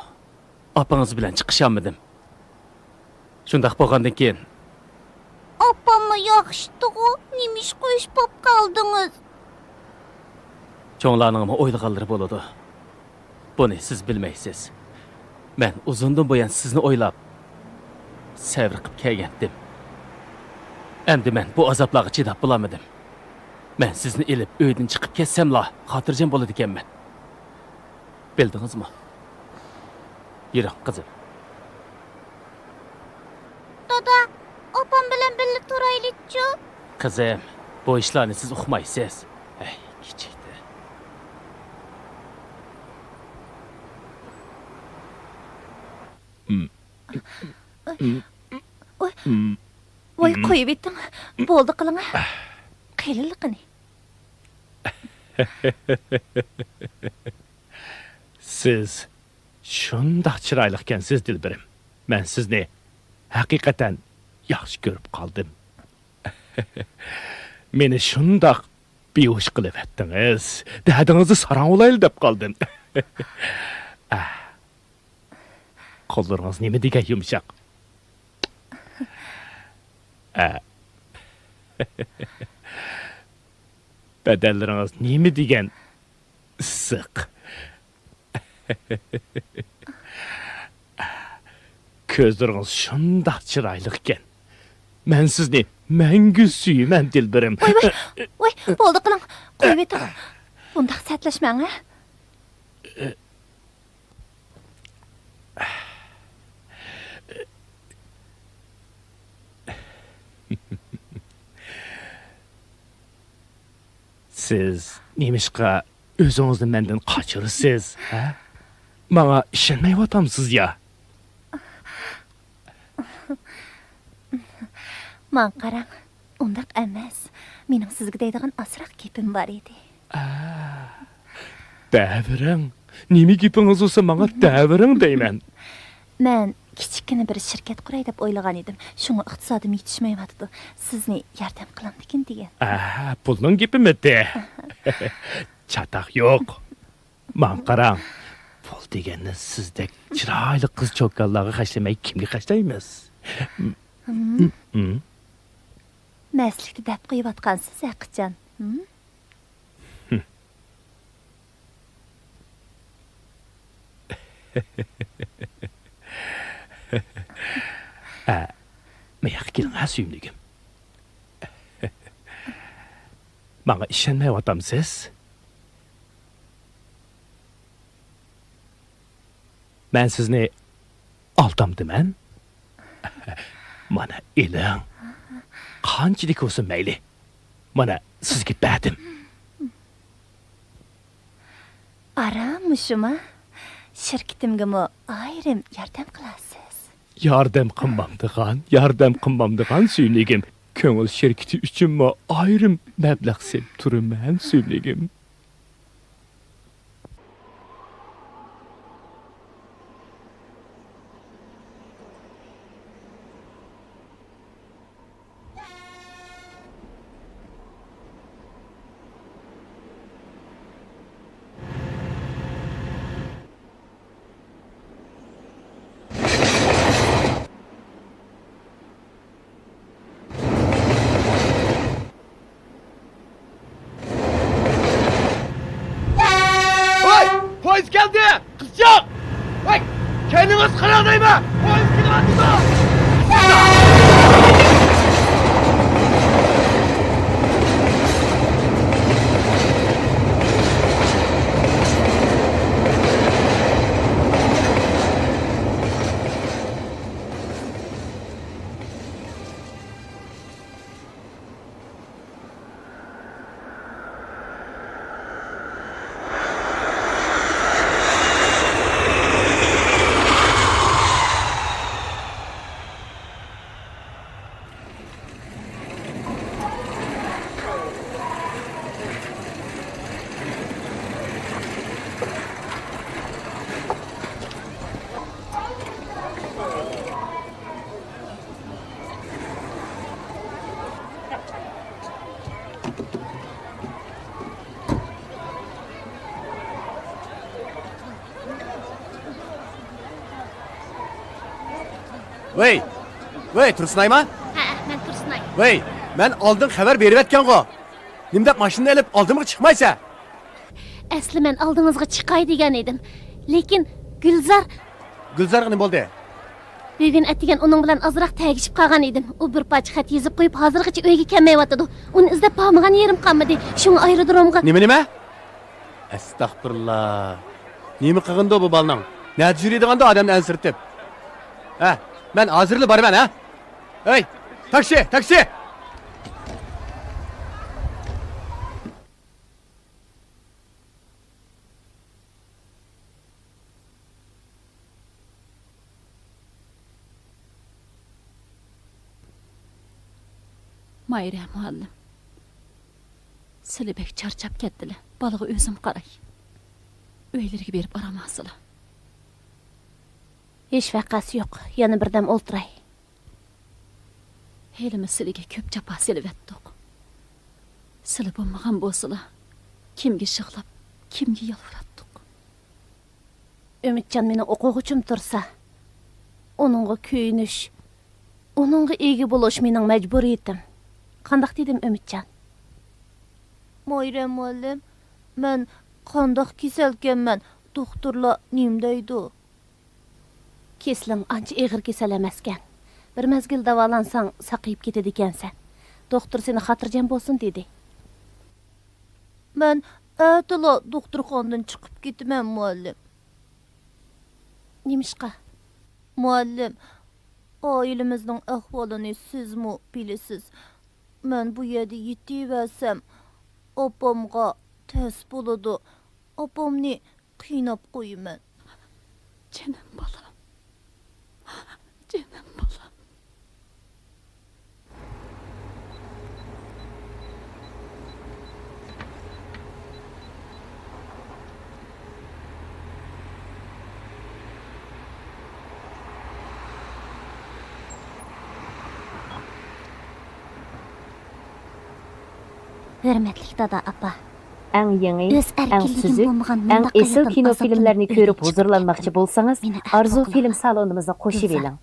opangiz bilan chiqishaolmadim. Shundaq bo'lgandan keyin Opamni yaxshi-ku, nima ish qo'yish bo'lib qoldingiz? cho'nglarning o'ylaganlari bo'ladi. Buni siz bilmaysiz. Men uzundan buyon sizni o'ylab sabr qilib kelgandim. Endi men bu azoblarga chidab bo'lamadim. Men sizni elib uydan chiqib ketsamla, xotirjam bo'ladi ekanman. Bildingizmi? Yuring qizim. Dada, opam bilan birga turaylik-chi. Qizim, bu ishlarni siz uqmaysiz. Ey, kichikdi. Voy qo'yib etding. Bo'ldi qiling. Qiyinliqini. Siz shundaq chiroyli ekansiz Dilbirim. Men sizni haqiqatan yaxshi ko'rib qoldim. Meni shundaq behush qilib etdingiz. Dadingizni sarang olayli deb qoldim. Qo'llaringiz nima degan yumshoq. Bedellaringiz nima degan issiq. Ko'zlaringiz shundaq chiroyli ekan. Men sizni mangu suyman Dilbirim. Voy, bo'ldi qiling. Qo'yib etding. Bundaq satlashmang, ha? Siz nemishqa o'zingizni mendan qochirsiz, ha? Menga ishonmayapsizmi ya? Man qarang, undaq emas. Mening sizga deydigan asroq gapim bor edi. Davring, nima gapingiz bo'lsa menga davring deyman. Men kichikina bir shirkat quray deb o'ylagan edim. Shunga iqtisodim yetishmayapti. Sizni yordam qilamdikin degan. Pulning gapimidi? Chataq yo'q. Men qarang, pul deganni sizdek chiroyli qiz cho'kkanlarga xashlamay kimga xashlaymiz? Maslikni deb qo'yayotgansiz, Aqjon. Meyak keling ha suyumligim. Bana ishonmayaptamsiz? Men sizni aldamdiman. Mana eling. Qanchalik bo'lsin mayli. Mana sizga berdim. Aramışıma şirketimgimi ayrim yardım qilasiz. Yordam qilmamdigan suyumligim. Ko'ngil shirkati uchunmi ayrim mablag' selib turaman suyumligim. Polis geldi! Kızcak! Bak! Kendiniz kırıldayım ha! Polis geldi ha! Vey, Tursunay mı? Ha, men Tursunay. Vey, ben aldın haber berip etken go. Nimde maşını elip aldımı çıkmaysa. Asli men oldingizga chiqay degan edim. Lekin Gülzar ne oldu? bugun atigan uning bilan ozroq tagishib qolgan edim. U bir parcha xat yozib qo'yib, hozirgacha uyga kelmayotdi. Uni izlab bormagan yerim qolmadi. Shunga aerodromga Nime? Estağfurullah. Nimi qığındı bu balnan? Ne jüriydiğinde adamını ensirtip. Ha, ben hazırlı barman ha. Hey, taksi! Mayra muallim. Silibek charchab ketdilar. Balığı özüm qaray. Öyleriga berib aramasılar. hech vaqasi yo'q. Yana birdam o'ltiray. Helimiz siliga ko'p jafo silvetdik. Sili bo'lmagan bo'lsalar, kimga shig'lab, kimga yalviratdik. Umidjon meni o'quvchim tursa, uningga kuyinish, uningga ega bo'lish mening majburiyatim. Qandoq dedim Umidjon? Mayra muallim, men qandoq kasalkanman, doktorlar nim deydi? Kesling ancha og'ir kasal emaskan. Bir mezgil davolansang saqayib ketadi ekansan. Doktor seni xotirjam bo'lsin dedi. Men atila doktorxonadan chiqib ketaman muallim. Nimishqa? Muallim, ailemizning ahvolini sizmi bilasiz? Men bu yerda yetiversam, opamga tez bo'ladi. Opamni qiynab qo'yaman. Canım balam. Canım balam. Hürmetlik dada apa. Әң еңі, Өз әң erkinligim сүзі, bo'lmagan әң mundaq esil hayotdan kino azoblanib filmlerini uyga көріп chiqdim. huzurlanmakçı bolsanız, Meni Arzu afv film qilin. salonumuza koşu Gülzar. verin.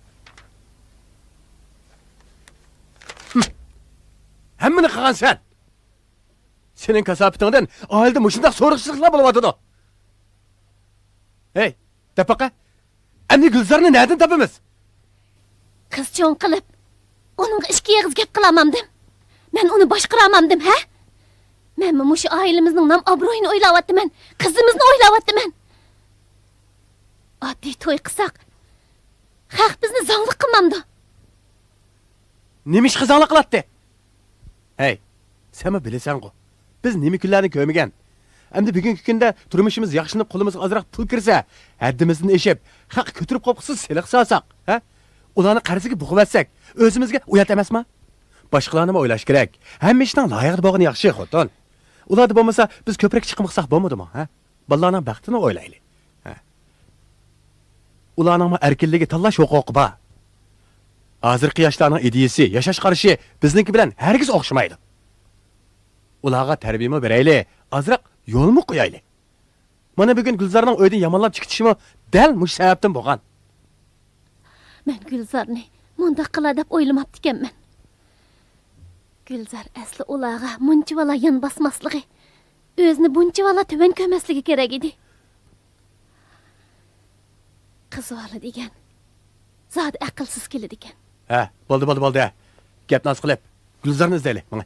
Hemmini kıgan sen. Senin kasapetinden ailede muşundak soruşturuklar bulamadıdı. Hey, depaka. Emni Gülzar'ını nereden tapımız? Qiz cho'ng qilib, onunğa ikki yig'iz gap qilamamdim. Men uni boshqaramamdim, ha? Men mushu ailemizning nom obro'yini o'ylayapman, qizimizni o'ylayapman. Oddiy to'y qilsak, xalq bizni zonliq qilmamdi. Nima ish qizanlik qilatdi? Hey, sen mi bilasan ku? Biz nima kunlarni ko'rmagan. Endi bugungi kunda turmushimiz yaxshilanib, qo'limizga ozroq pul kirsa, haddimizdan eshib, haq ko'tirib qo'yibsiz seliq solsak, ha? Ularni qarziga bug'ib o'zimizga uyat emasmi? Boshqalarni ham o'ylash kerak. Hamma ishning loyiqida bo'lgani yaxshi, xotin. Ularda bo'lmasa, biz ko'proq chiqib qilsak bo'lmadimi, ha? Bolalarning baxtini o'ylaylik. Ha. Ularning erkinligi tanlash huquqi bor. Hozirgi yoshlarning ideyasi, yashash qarashi bizniki bilan hargiz o'xshamaydi. Ularga tarbiyami beraylik, ozroq yo'lmi qo'yaylik. Mana bugun Gulzarning uydan yomonlab chiqishimi dal mush sababdan bo'lgan. Men Gulzarni mundaq qila deb o'ylamabdi ekanman. Gulzar asli ularga munchavala yon bosmasligi, o'zini bunchavala tuvan ko'masligi kerak edi. Qiz bola degan zot aqlsiz keladi ekan. Ha, bo'ldi. Gapni oz qilib, Gulzarni izlaylik, mana.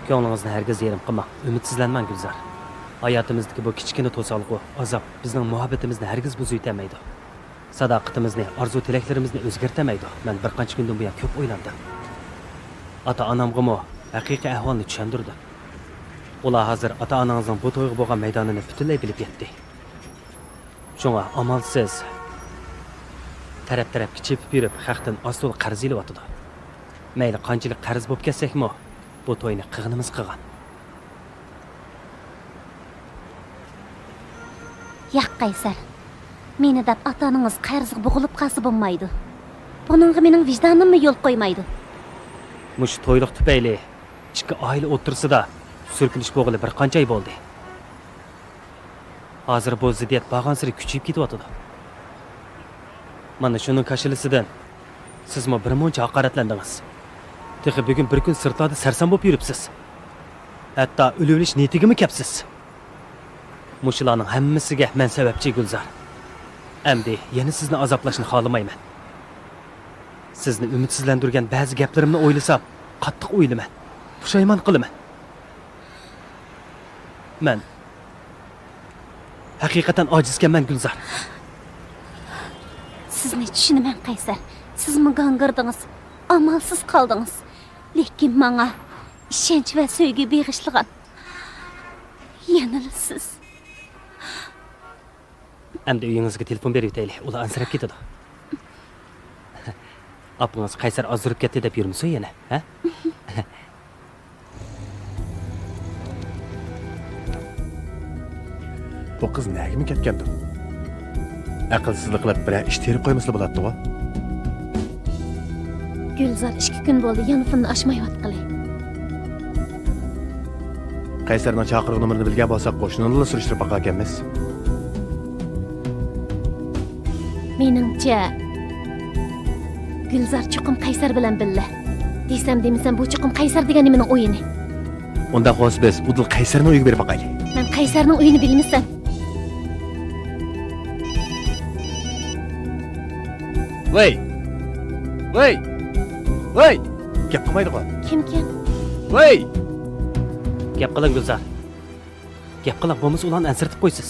Ko'nglingizni hargiz yerim qilmang, umidsizlanmang Gulzar. Hayotimizdagi bu kichkina to'sqinlik, azob bizning muhabbatimizni hargiz buzaytirmaydi. Sadoqatimizni, orzu-tilaklarimizni o'zgartirmaydi. Men bir qancha kundan buyon ko'p o'ylandim. Ota-onamga haqiqiy ahvolni tushuntirdi. Ular hozir ota-onangizning bu to'yga bo'lgan maydonini butunlay bilib yetdi. Shunga amalsiz taraf-tarafga chepib yurib, haqdan asl qarz ilyotdi. Mayli qanchalik qarz bo'lib ketsakmi, bu to'yni qig'inimiz qilgan. Yo'q Qaysar. Meni deb ota-onangiz qarzga bo'g'ilib qolsa bo'lmaydi. Buningga mening vijdonimni yo'l qo'ymaydi. Mush to'yliq tufayli ikki oila o'tirsida surkinish bo'g'ili bir qancha oy bo'ldi. Hozir bu ziddiyat bag'on siri kuchayib ketyapti. Mana shuning kashilisidan sizmi bir muncha haqoratlandingiz. Texi bugun bir kun sirtlarda sarsam bo'lib yuribsiz. Hatto o'livlish niyatigimi kapsiz? Mushularning hammasiga men sababchi Gulzar. Endi yana sizni azoblashni xohlamayman. Sizni umidsizlantirgan ba'zi gaplarimni o'ylasam, qattiq o'ylayman. Pushaymon qilaman. Men haqiqatan ojizkanman Gulzar. Sizni tushunaman Qaysar. Siz g'ang'irdingiz, amalsiz qoldingiz. Lekin menga ishonch va sevgi beg'ishlagan yana siz. Endi uyingizga telefon berib o'taylik. Ular ansirab ketadi. Apingiz Qaysar ozurib ketdi deb yurmisiz yana, ha? Bu qiz nagimi ketgandir? Aqlsizlik qilib bir ish terib qo'ymasa bo'ladi-ku. Gulzar 2 kun bo'ldi, yanfimni oshmayotqili. Qaysarning chaqiriq nomerini bilgan bo'lsak, qo'shnini surishtirib baqarkanmiz. Meningcha Gulzar chuqum Qaysar bilan billa. Desam demasam bu chuqum Qaysar degan mening o'yini. Unda xos biz Udil Qaysarning uyiga berib baqaylik. Men Qaysarning uyini bilmasam. Voy! Gap qilmaydi-ku. Kim? Voy! Gap qiling Gulzar. Gap qiling, bo'lmasa ularni ansirtib qo'ysiz.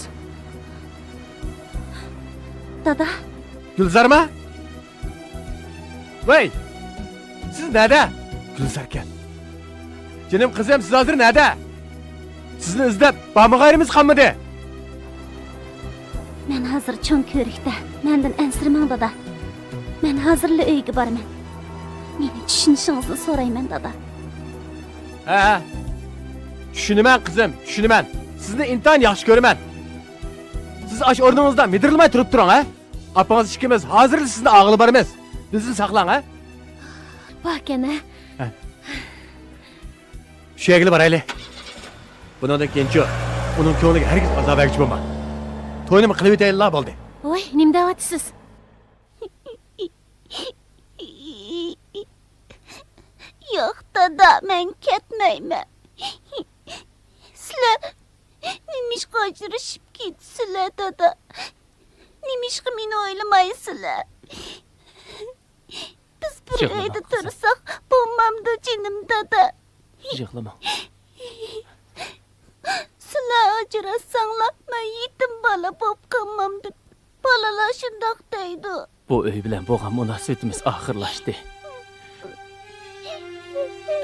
Dada. Gulzarma? Voy! Siz nerede? Gulzar kel. Canım kızım, siz hazır nerede? Sizni izlab, bamig'ayrimiz qolmadi. Men hozir cho'ng ko'rikda. Mendan ansirmang dada. Men hozirla uyga boraman. Meni tushunishingizni so'rayman dada. Ha. Tushunaman qizim, tushunaman. Sizni intayin yaxshi ko'raman. Siz ash o'rningizdan midirilmay turib turing, ha? Apangiz ikkimiz hozir sizni og'ilib boramiz. Bizni saqlang, ha? Bakana. Şu egili baraylı. Bunun da genç yok. Onun ko'ngliga herkes azap etkichi bo'lma. To'yni qilib o'taylar bo'ldi. Voy, nima deyapsiz? Yo'q, dada, men ketmayman. Sizlar nimishqa ajrashib ketsizlar, dada? Nimishqa meni o'ylamaysizlar? Biz bir uyda tursak bo'lmamdi, jinim, dada. Yig'lama. Sizlar ajrassanglar, men yetim bola bo'lib qolmamdi. Bolalar shundoq deydi. Bu uy bilan bo'lgan munosabatimiz oxirlashdi.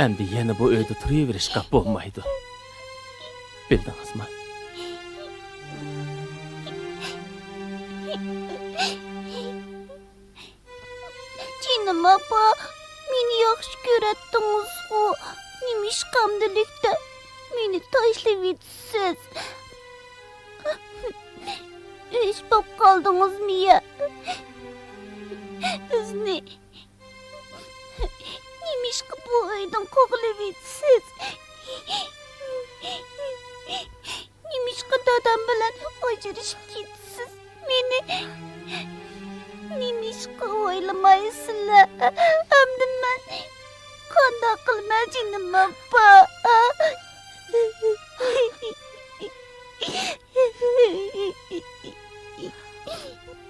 Endi yana bu uyda turaverishga bo'lmaydi. Bildingizmi? Jinim opa, meni yaxshi ko'ratdingiz-ku. Nimishqamdilikda meni tashlab etsiz. Ish bo'lib qoldingizmi ya? Bizni nimishqa bu uydan qo'g'ilib etsiz. Nimishqa dadam bilan ajrashib ketsiz. Meni nimishqa o'ylamaysizlar. Hamda men qanday qilmay jinim opa?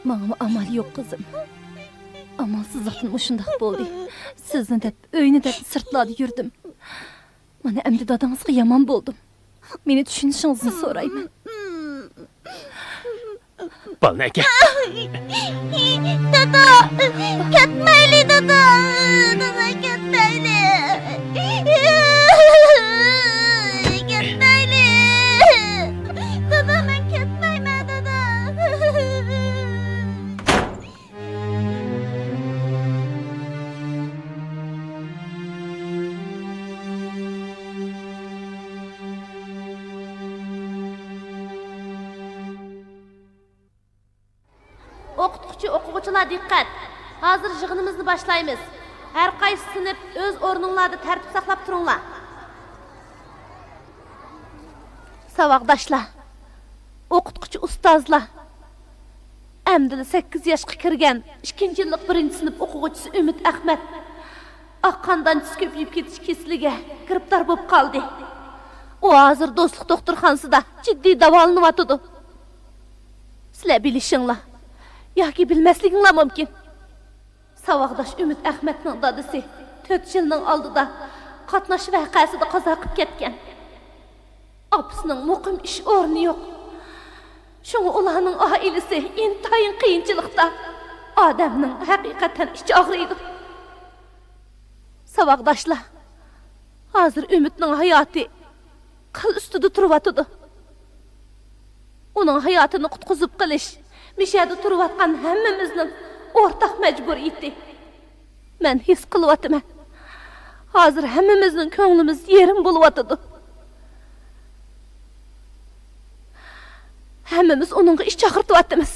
Mağma amal yok kızım. Amalsız zaten uşundaq bo'ldi. Sizni deb, uyni deb sirtladi yurdim. Mana endi dadangizga yomon bo'ldim. Meni tushunishingizni so'rayman. Balnaka. Dada, ketmayli dada. Dada ketmayli. Ketmayli. Dada, men ketmayman dada. O'qituvchi, o'quvchilar diqqat. Hozir yig'inimizni boshlaymiz. Har qaysi sinf o'z o'rninglarda tartib saqlab turinglar. Savoqdoshlar, o'qituvchi ustozlar. Endi 8 yoshga kirgan 2-yillik 1-sinf o'quvchisi Umid Ahmad oqqondan ko'payib ketish kesiliga giribdor bo'lib qoldi. U hozir do'stlik doktorxonasida jiddiy davolanyapti. Sizlar bilishinglar yoki bilmasliginglar mumkin. Savoqdosh Umid Ahmadning dadasi 4 yilning oldida qatnash voqeasida qazo qilib ketgan. Opasining muqim ish o'rni yo'q. Shunga ularning oilasi intayin qiyinchilikda. Odamning haqiqatan ichi og'riydi. Savoqdoshlar, hozir Umidning hayoti qil ustida turibdi. Uning hayotini qutqizib qilish mishada turayotgan hammamizning o'rtaq majburiyati. Men his qilyapman. Hozir hammamizning ko'nglimiz yerim bo'lyapti. Hammamiz uningga ish chaqirtyapmiz.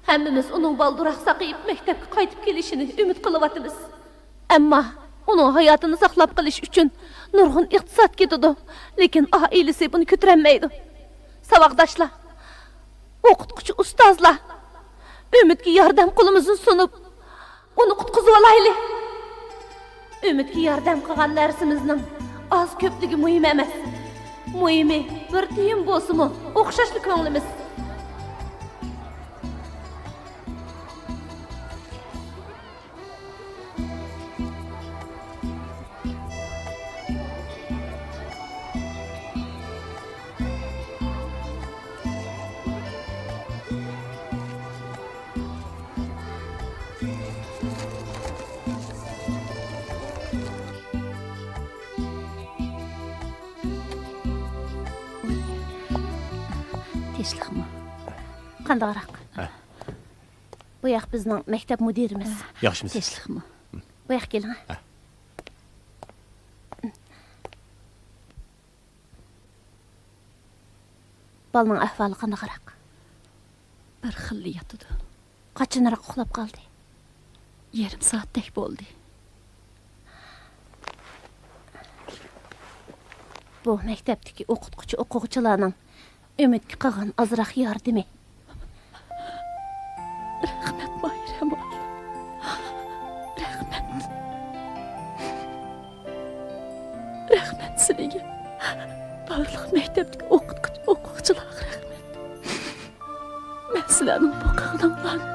Hammamiz uning balduroq saqayib maktabga qaytib kelishini umid qilyapmiz. Ammo uning hayotini saqlab qolish uchun nurg'un iqtisod ketadi, lekin oilasi buni ko'tarolmaydi. Savoqdoshlar, o'qituvchi ustozlar, Umidga yordam qo'limizni sunib, uni qutqizib olaylik. Umidga yordam qilgan narsamizning oz ko'pligi muhim emas. Muhimi bir tiyim bo'lsa-mu, o'xshashlik ko'nglimiz. Tinchlikmi? Qandayroq? Bu yoq bizning maktab mudirimiz. Yaxshimisiz? Tinchlikmi? Bu yoq keling. Balning ahvoli qandayroq? Bir xil yotdi. Qachonroq uxlab qoldi? Yarim soatdek bo'ldi. Bu maktabdagi o'quvchilarning Ümitga qilgan azroq yordami. Rahmat Mayram oğlum. Rahmat. Rahmat sizga. Barliq maktabdagi o'quvchilarga rahmat. Men sizlarning bu qilganlarni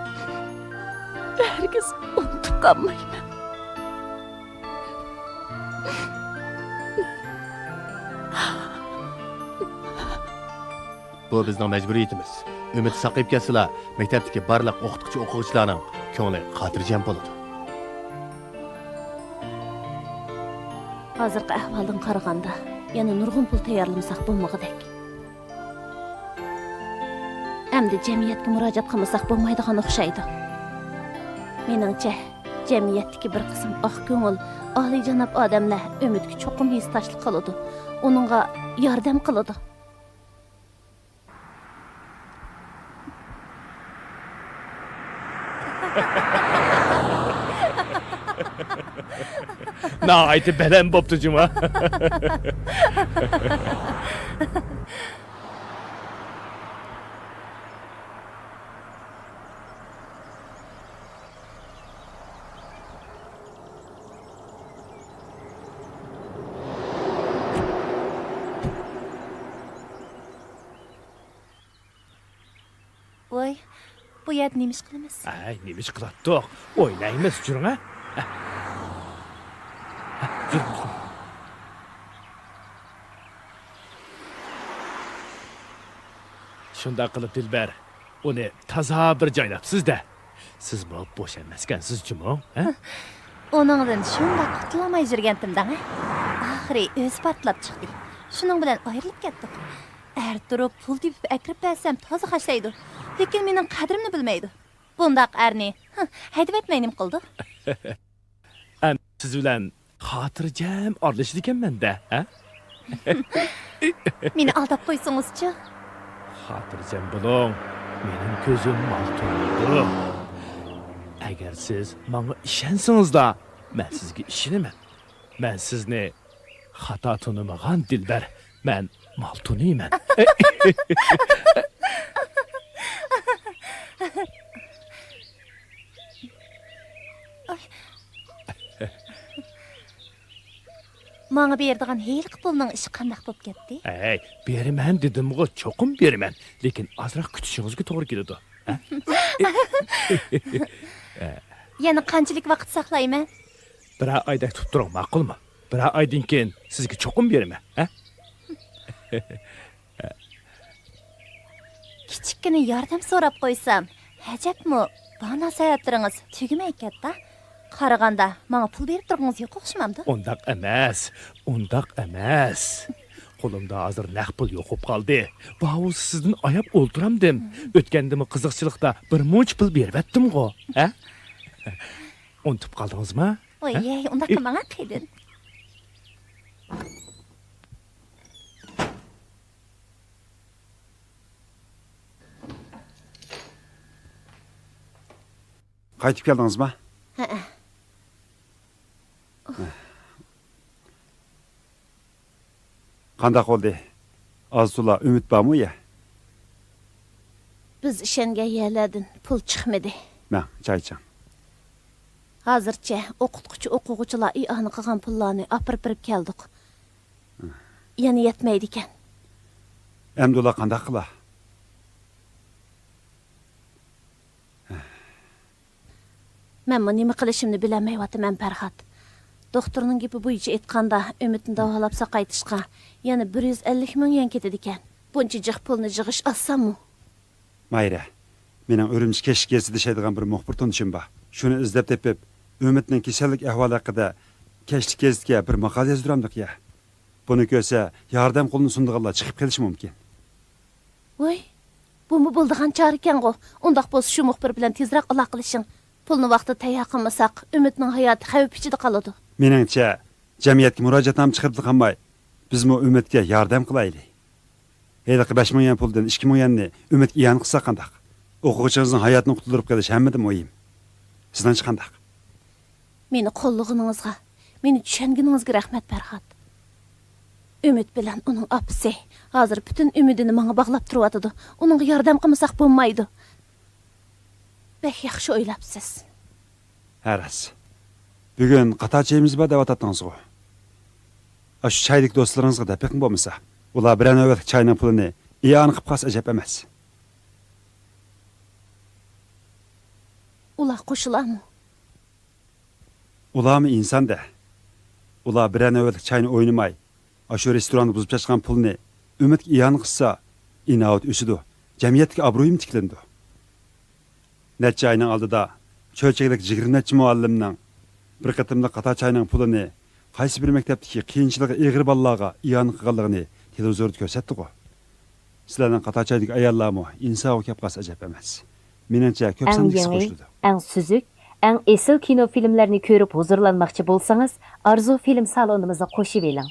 hargiz unutib qolmayman. Bu bizning majburiyatimiz. Ümit saqib kelsalar, maktabdagi barliq o'quvchilarning ko'ngli xotirjam bo'ladi. Hozirgi ahvoldan qaraganda, yana nurg'un pul tayyorlamasak bo'lmag'idek. Endi jamiyatga murojaat qilmasak bo'lmaydigan o'xshaydi. Meningcha, jamiyatdagi bir qism oq ko'ngil, oliyjanob odamlar Ümitga cho'qim his-tashlik qiladi. Uningga yordam qiladi. Naiti belen boptu cuma. Voy, bu yerda nima ish qilamiz? Ay, nima ish qilatdiq? O'ynaymiz, juring a? Shunda qilib Dilbar, uni toza bir joylabsiz-da. Siz bu bo'sh emaskansiz, jumon, ha? Oningdan shunday qutulolmay yurgandim-da. Oxiri o'zi portlab chiqdi. Shuning bilan ayrilib ketdik. Turib pul tepib akrib bersam toza xashlaydi. Lekin mening qadrimni bilmaydi. Bundaq arni haydab etmaynim qildi. An siz bilan xotirjam orlashdi ekanman-da, ha? Meni aldab qo'ysangiz-chi? Xotirjam bo'ling. Mening ko'zim maltonidi. Agar siz menga ishonsangizda, men sizga ishonaman. Men sizni xato tunamagan Dilbar. Men maltoniyman. Manga berdigan heylik pulning ishi qandaq bo'lib ketdi? Ey, beraman dedim-ku, cho'qim beraman. Lekin azroq kutishingizga to'g'ri keladi. Yana qanchalik vaqt saqlayman? Bir oyda tutib turing, ma'qulmi? Bir oydan keyin sizga cho'qim beraman, ha? Kichikgina yordam so'rab qo'ysam, ajabmi? Bu nasihatlaringiz tugmay ketdi. Qaraganda, menga pul berib turganingiz yo'q o'xshamamdi. Undaq emas. Qo'limda hozir naq pul yo'qib qoldi. Bu sizdan oyab o'ltiramdim. O'tgandimi qiziqchilikda bir munch pul berbatdim-ku, ha? Unutib qoldingizmi? Voy, undaq qilmang qiydin. Qaytib keldingizmi? Ha. Qandaq bo'ldi? Azula umid bormi ya? Biz ishongan yerlardan pul chiqmadi. Men choy icham. Hozircha o'quvchilar i'oni qilgan pullarni opirib keldik. Yana yetmaydi ekan. Endi ular qandaq qilar? Men nima qilishimni bilmayapman, Farhod. Doktorning gapi bo'yicha aytganda, Ümitni davolab saqaytishga yana 150 ming yen ketadi ekan. Buncha jiq pulni yig'ish osonmi? Mayra, mening Urumchi kesh gezitida ishlaydigan bir muxbir tanishim bor. Shuni izlab tepib, Ümitning kasallik ahvoli haqida keshlik gezitga bir maqola yozdiramdik ya. Buni ko'rsa, yordam qo'lini sundiganlar chiqib kelishi mumkin. Voy, bu mu bo'ldigan chora ekan-ku. Undaq bo'lsa shu muxbir bilan tezroq aloqalashing. Pulni vaqtida tayyor qilmasak, Ümitning hayoti xavf ichida qoladi. Meningcha, jamiyatga murojaatnoma chiqarib qolmay, biz mu Ümitga yordam qilaylik. Heyliqi 5 ming yen puldan 2 ming yenni Ümitga iyon qilsa qandaq? O'quvchingizning hayotini qutuldirib qolish hammada muhim. Sizdan chiqandaq? Meni qo'llig'ingizga, meni tushunganingizga rahmat, Farhod. Ümit bilen onun apisi. Hazır bütün ümidini bana bağlap duruvatıdı. Onunla yardım kılmasak bulmaydı. Bek yaxşı oylapsız. Haras. Bugün qatar çayımız var dep atdыңыз go. Aşı çaylık dostlarınızga da pekin bolmasa, ular bir nöbet çayının pulunu iyan qıp qas ajab emas. Ular koşular mı? Ularmı insan da. Ular bir nöbet çayını oynamay, aşı restoranı buzup çaşkan pulunu ümit iyan qıssa, inavut üsüdü. Cemiyetki abroyum tiklendi. Netçe ayının aldıda çölçekilik 20 netçe muallimning bir qatımda qatar çayının pulunu qaysi bir mektepdeki qiyinchiligi ig'ir bolalarga iyon qilganligini televizorda ko'rsatdi go. Sizlarning qatar chaydagi ayollarmi insof kep qas ajab emas. Menimcha ko'p Eng sonli yangi, qo'shildi. eng süzük, eng esil kino filmlerini ko'rib huzurlanmoqchi bo'lsangiz, Arzu film salonimizga qo'shib eling.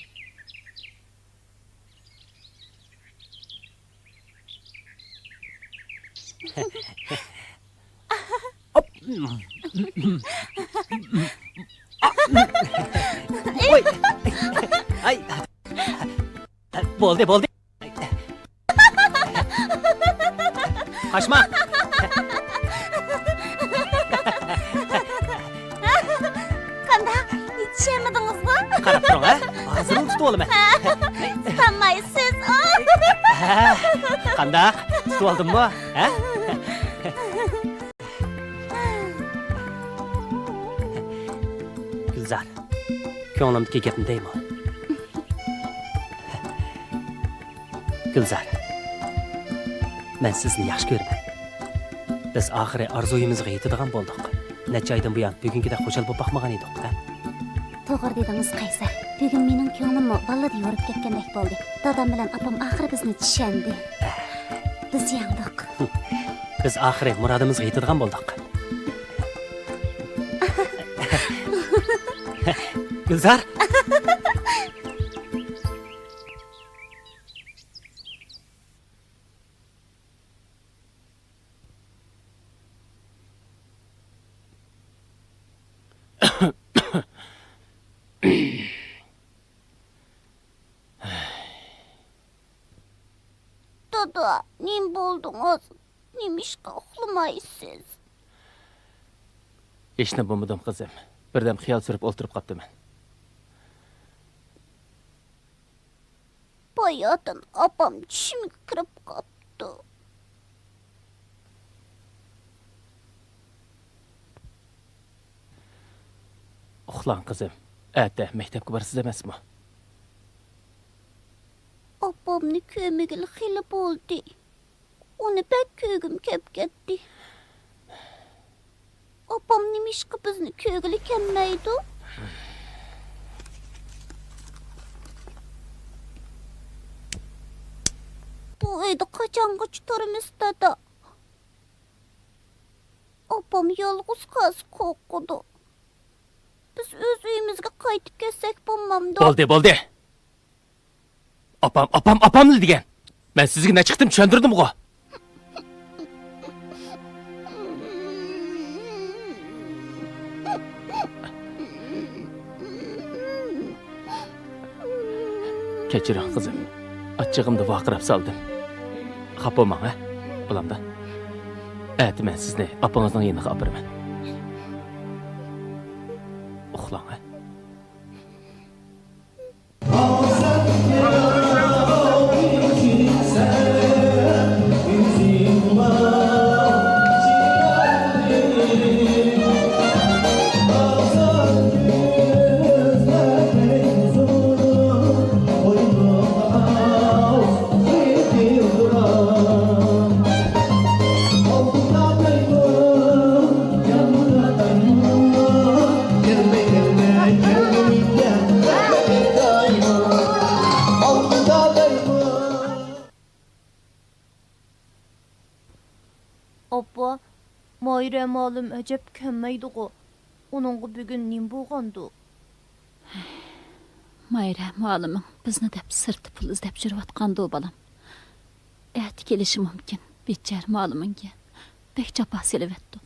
Oy. Ay. Bo'ldi. Qaşma. Qanda yetişemedingizmi? Qarab turing, ha? Hozir tutib olaman. Tanmaysiz. Qandaq? Tutib oldimmi, ha? Gülzar. Ko'nglimdagi gapni deymi? Gülzar. Men sizni yaxshi ko'raman. Biz oxiri orzuyimizga yetadigan bo'ldik. Necha oydan buyon bugünkidek xo'jal bo'lib boqmagan edik, ha? To'g'ri dedingiz Qaysar. Bugun mening ko'nglimni ballada yorib ketgandek bo'ldi. Dadam bilan apam oxiri bizni tushundi. Biz yangdik. Biz oxiri murodimizga yetadigan bo'ldik. Gülzar. Dada, nim buldunuz? Nimişqa uxlamaysiz? Hechni bo'lmadim qizim. Birdam xiyol surib o'ltirib qolibman. Bayatın apam çişimi kırıp kaptı. Uxlang qizim. Atda maktabga borasiz emasmi? Apamni kömegili xili bo'ldi. Onu pek kögüm kep ketdi. Apam nimişqa bizni kögili kelmaydi? Bu uyda qachonga turamiz dada? Apam yolg'iz qaz qo'rqidi. Biz o'z uyimizga qaytib kelsak bo'lmamdi. Bo'ldi. Apam degan. Men sizga ne chiqdim tushuntirdim-ku. Kechiring qizim. Achchig'imda vaqirab soldim. Xafa bo'lmang, ha? Bulamda. Ati men sizni opangizning yoniga olib beraman. Uxlang, ha? Abba, Mayra malum acep kömmeydi o. Onunla bugün nim boğandı. Mayra malumum bizni dep sırtı pul izlep jürüvatqandı o balam. Eti kelişi mümkün. Beçer malumunga. Bek japa selevetdik.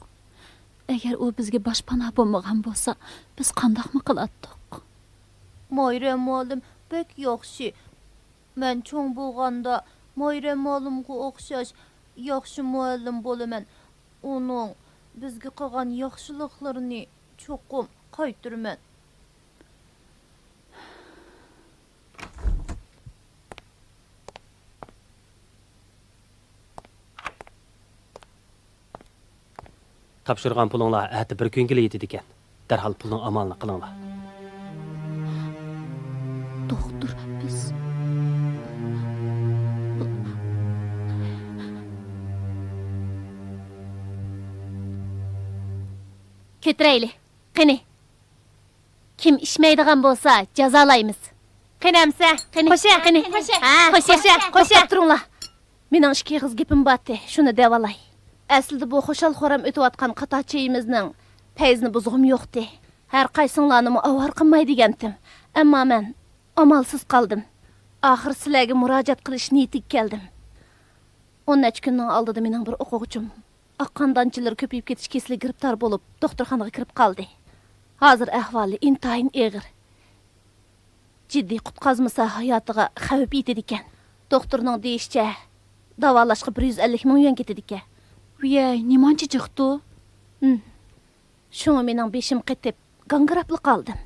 Eğer o bizge başpana bolmagan bolsa, biz qandaq mı qılatdık? Mayra malum bek yaxşı. Mən çoğ bolğanda Mayra müəllimə oxşaş yaxşı müəllim bolaman. Onun bizga qilgan yaxşılıqlarını çoxum qaytırman. Topshirgan pulinglar ati bir kunga yetadi ekan. Darhol pulning amalini qilinglar. Doktor, biz Ketireyli. Qani. Kim ishmaydigan bo'lsa, jazolaymiz. Qanamsa? Qani. Qo'sha, Qani. Ha, Qo'sha. Turinglar. Mening ikki qiz gapim batdi. Shuni davolay. Aslida bu xo'shal xoram o'tayotgan qatochiyimizning payzini buzg'im yo'qdi. Har qaysinglarni avar qilmay degandim. Ammo men amalsiz qoldim. Oxir sizlarga murojaat qilish niyatig keldim. 10 kunning oldida mening bir o'quvchim oqqandanchilar ko'payib ketish kesili giribtor bo'lib, doktorxonaga kirib qoldi. Hozir ahvoli intayin og'ir. Jiddiy qutqazmasa hayotiga xavf yetadi ekan. Doktorning deyishicha, davolashga 150 ming yuan ketadi ekan. Voy, nimancha chiqdi? Shunga mening beshim qetib, gangrapli qoldim.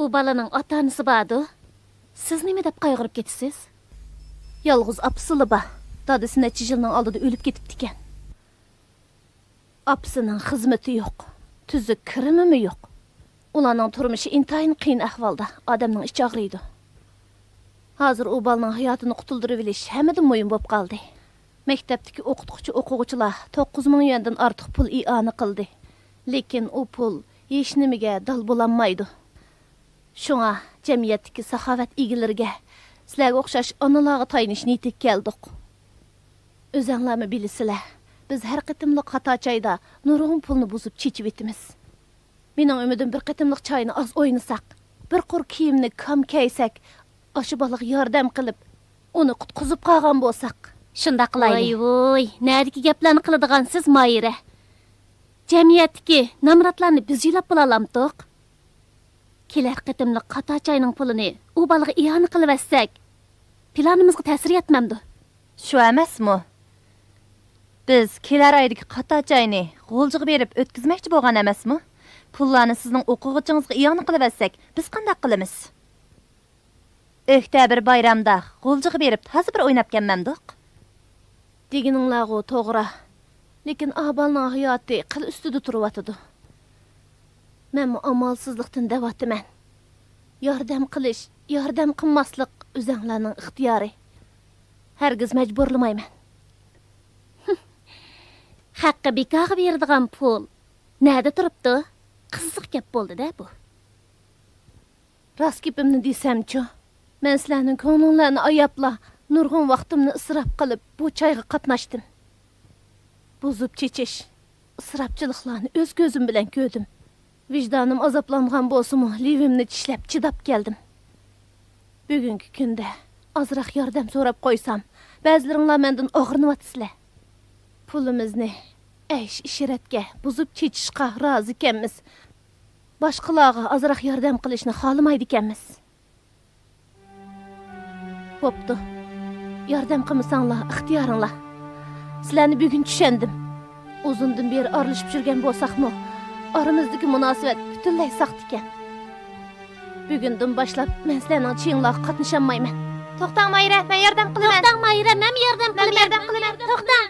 U balaning ota-onasi bor-ku. Siz nima deb qayg'urib ketasiz? Yolg'iz apsili bor. Dadasi necha yilning oldida o'lib ketibdi ekan. Apsining xizmati yo'q, tuzuk kirimi yo'q. Ularning turmushi intayin qiyin ahvolda, odamning ichi og'riydi. Hozir u balaning hayotini qutuldirib olish hammadan muhim bo'lib qoldi. Maktabdagi o'quvchilar 9 ming yuandan ortiq pul i'ona qildi. Lekin u pul hech nimaga dal bo'lolmaydi. Shunga jamiyatdagi saxovat egalariga sizlarga o'xshash onalarga tayinish niyatik keldik. O'zinglarmi bilasizlar, biz har qatimliq xatochayda nurg'un pulni buzib chechib etimiz. Mening umidim bir qatimliq choyni oz o'ynasak, bir qur kiyimni kam kiysak, o'sha bolaga yordam qilib, uni qutqizib qolgan bo'lsak, shunda qilaylik. Voy, nerdagi gaplarni qiladigansiz Mayra. Jamiyatdagi namratlarni biz yilab bo'lalamdiq. Kelar qatimliq xatochayning pulini u bolaga iyona qilib etsak, planimizga ta'sir etmamdi. Shu emasmi? Biz kelar oydagi qatochayni g'o'ljiga berib o'tkazmoqchi bo'lgan emasmi? Pullarni sizning o'quvchingizga iyona qilib etsak, biz qanday qilamiz? Oktyabr bayramda g'o'ljiga berib toza bir o'ynab kelmamdiq. Degininglar-ku to'g'ri. Lekin ahvolning hayoti qil ustida turyotdi. Men amalsizlikdan davatman. Yordam qilish, yordam qilmaslik o'zinglarning ixtiyori. Hargiz majburlamayman. Haqqi bekorga beradigan pul nada turibdi? Qiziq gap bo'ldi-da bu. Rost gapimni desam-chi, men sizlarning ko'nglingizni ayabla, nurg'un vaqtimni isrof qilib bu choyga qatnashdim. Buzib chechish, isrofchiliklarni o'z ko'zim bilan ko'rdim. Vicdanım azaplangan bo'lsa-mu, levimni tishlab chidab keldim. Bugungi kunda azroq yordam so'rab qo'ysam, ba'zilaringlar mendan og'rinyapsizlar. Pulimizni aysh-ishratga buzib chechishga rozi ekanmiz. Boshqalarga azroq yordam qilishni xohlamaydi ekanmiz. Bo'pti. Yordam qilmasanglar, ixtiyoringlar. Sizlarni bugun tushundim. Uzundan beri aralashib yurgan bo'lsaqmi, aramizdagi munosabat butunlay saqt ekan. Bugundan boshlab men sizlarning chiyinlarga qatnashamayman. To'xtang Mayra, men yordam qilaman. To'xtang Mayra, men yordam qilaman. To'xtang.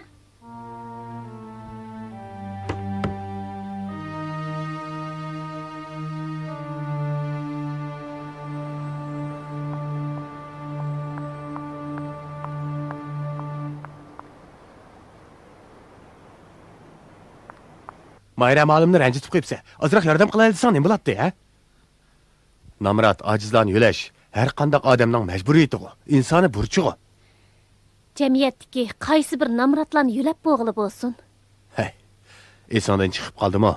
Mayra ma'lumni ranjitib qo'yibsa, ozroq yordam qilaylik desang nima bo'ladi, ha? Namrat, ojizlarni yo'lash har qanday odamning majburiyatiga, insoniy burchiga. Jamiyatdagi qaysi bir namratlarni yo'lab bo'g'ili bo'lsin. Hey, esondan chiqib qoldimi?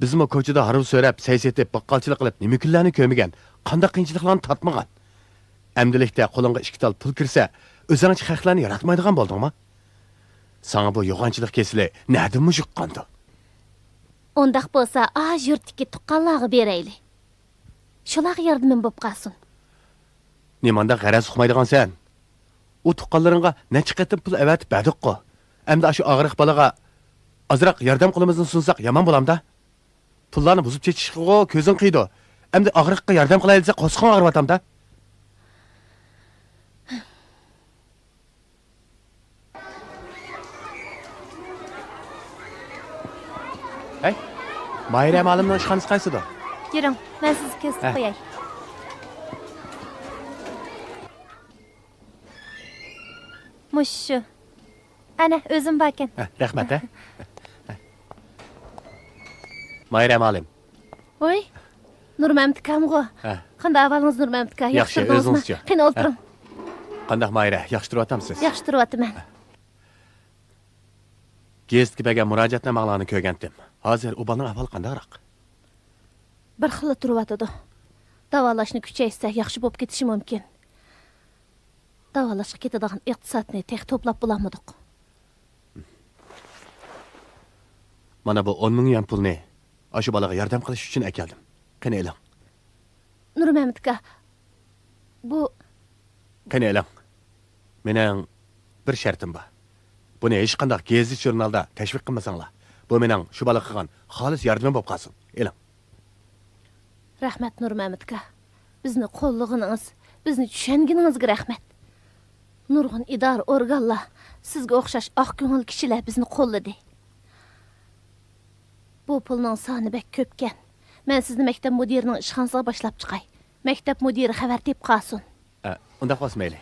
Bizmi ko'chada harov so'rab, saysetib, baqqalchilik qilib, nima kunlarni ko'rmagan, qanday qiyinchiliklarni tatmagan. Amdilikda qo'lingga 2 tal pul kirsa, o'zingchi haqlarni yaratmaydigan bo'ldingmi? Sana bu yo'g'onchilik kesili na'dim mujiqqandi? Ondaq bo'lsa, yurtdagi tuqqanlarga beraylik. Shularga yordamim bo'lib qolsin. Nemanda g'araz uqmaydigan sen. U tuqqanlaringga necha qatim pul avatib berdik-ku. Endi shu og'riq balaga azroq yordam qilimizni sunsak yomon bo'lamda. Pullarni buzib chechishga ko'zing qiydi. Endi og'riqqa yordam qilaylik, qo'sqon og'ribatamda. Hey, Mayra malimning ishxonasi qaysida? Yuring, men sizni kesib qo'yay. Mushu. Ana, o'zim borkan. Rahmat, ha. Mayra malim. Voy, Nurmamat akamg'o. Qanday ahvolingiz Nurmamat aka? Yaxshi, o'zingizchi. Qani o'tiring. Qanday Mayra, yaxshi turyapsizsiz? Yaxshi turyapman. Gezdga bergan murojaatnomalarni ko'rgandim. Hozir u bolaning ahvoli qandayroq? Bir xil turyapti. Davolashni kuchaytirsak yaxshi bo'lib ketishi mumkin. Davolashga ketadigan iqtisodni tek to'plab bo'lamadik. Mana bu 10 ming yuan pulni shu bolaga yordam qilish uchun akeldim. Qani eling. Nurmamat aka, bu Qani eling. Mening bir shartim bor. Buni hech qanday gazet jurnalda tashviq qilmasanglar, bu mening shu bolaga qilgan xolis yordamim bo'lib qolsin. Eling. Rahmat Nurmamat aka. Bizni qo'llag'ingiz, bizni tushunganingizga rahmat. Nurg'un idora organlar, sizga o'xshash oq ko'ngil kishilar bizni qo'lladi. Bu pulning soni bek ko'pkan. Men sizni maktab mudirining ishxonasiga boshlab chiqay. Maktab mudiri xabar tep qolsin. Unda qolsin mayli.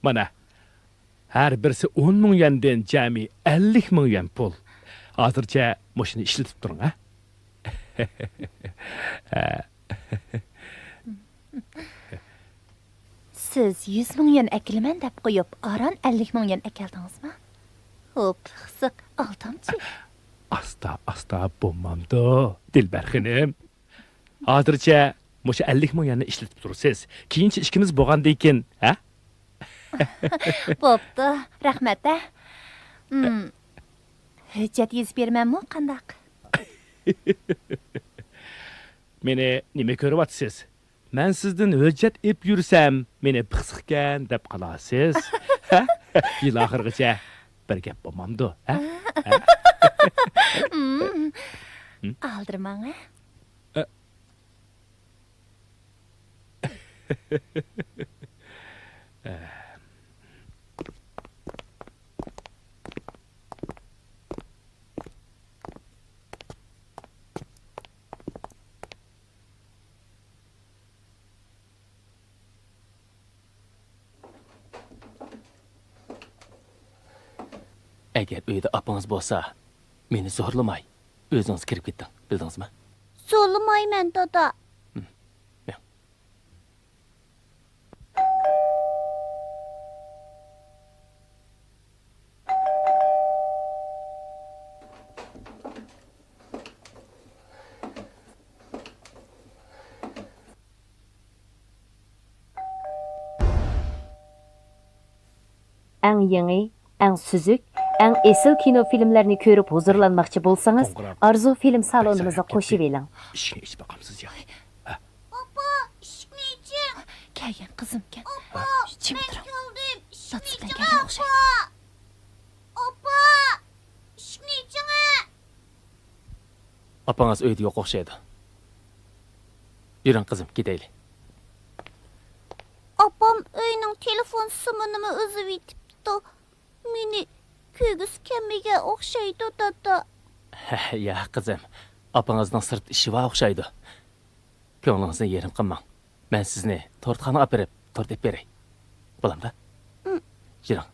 Mana her birisi 10 ming yuandan jami 50 ming yuan pul. Hozircha mashina ishlatib turing, ha? Siz 100 ming yuan akilman deb qo'yib, aran 50 ming yuan akeldingizmi? Hop, xisiq oltamchi. Asta bo'lmamdi, Dilbarxinim. Hozircha musha 50 ming yuanni ishlatib tursiz. Keyinchi ishimiz bo'lgandan keyin, ha? Bo'pti, rahmat. Hujjat yozib bermanmi, qandaq? Meni nima ko'ryapsiz? Men sizdan hujjat ep yursam, meni piqsiqkan deb qolasiz. Yil oxirigacha bir gap bo'lmamdi, ha? Aldirmang, ha? Agar uyda opangiz bo'lsa, meni zo'rlamay, o'zingiz kirib keting, bildingizmi? Zo'rlamayman, dada. Eng yangi, eng süzük, eng esil kino filmlerini ko'rib huzurlanmoqchi bo'lsangiz, Arzu film salonimizga qo'shib eling. Ishga ish boqamsiz ya. Opa, ishni iching. Kelgan qizimkan. Opa, Jim men turing. keldim. Ishni Satsizdan iching, kelgan o'xshaydi. Opa, ishni iching. Opangiz uyda yo'q o'xshaydi. Yuring qizim, ketaylik. Opam uyning telefon siminimi uzib yetibdi. Meni ko'gisi kelmaga o'xshaydi, dada. Ya qizim, opangizning sirt ishi va o'xshaydi. Ko'nglingizni yerim qilmang. Men sizni tortxonaga olib berib, tortib beray. Bo'lamda? Yuring.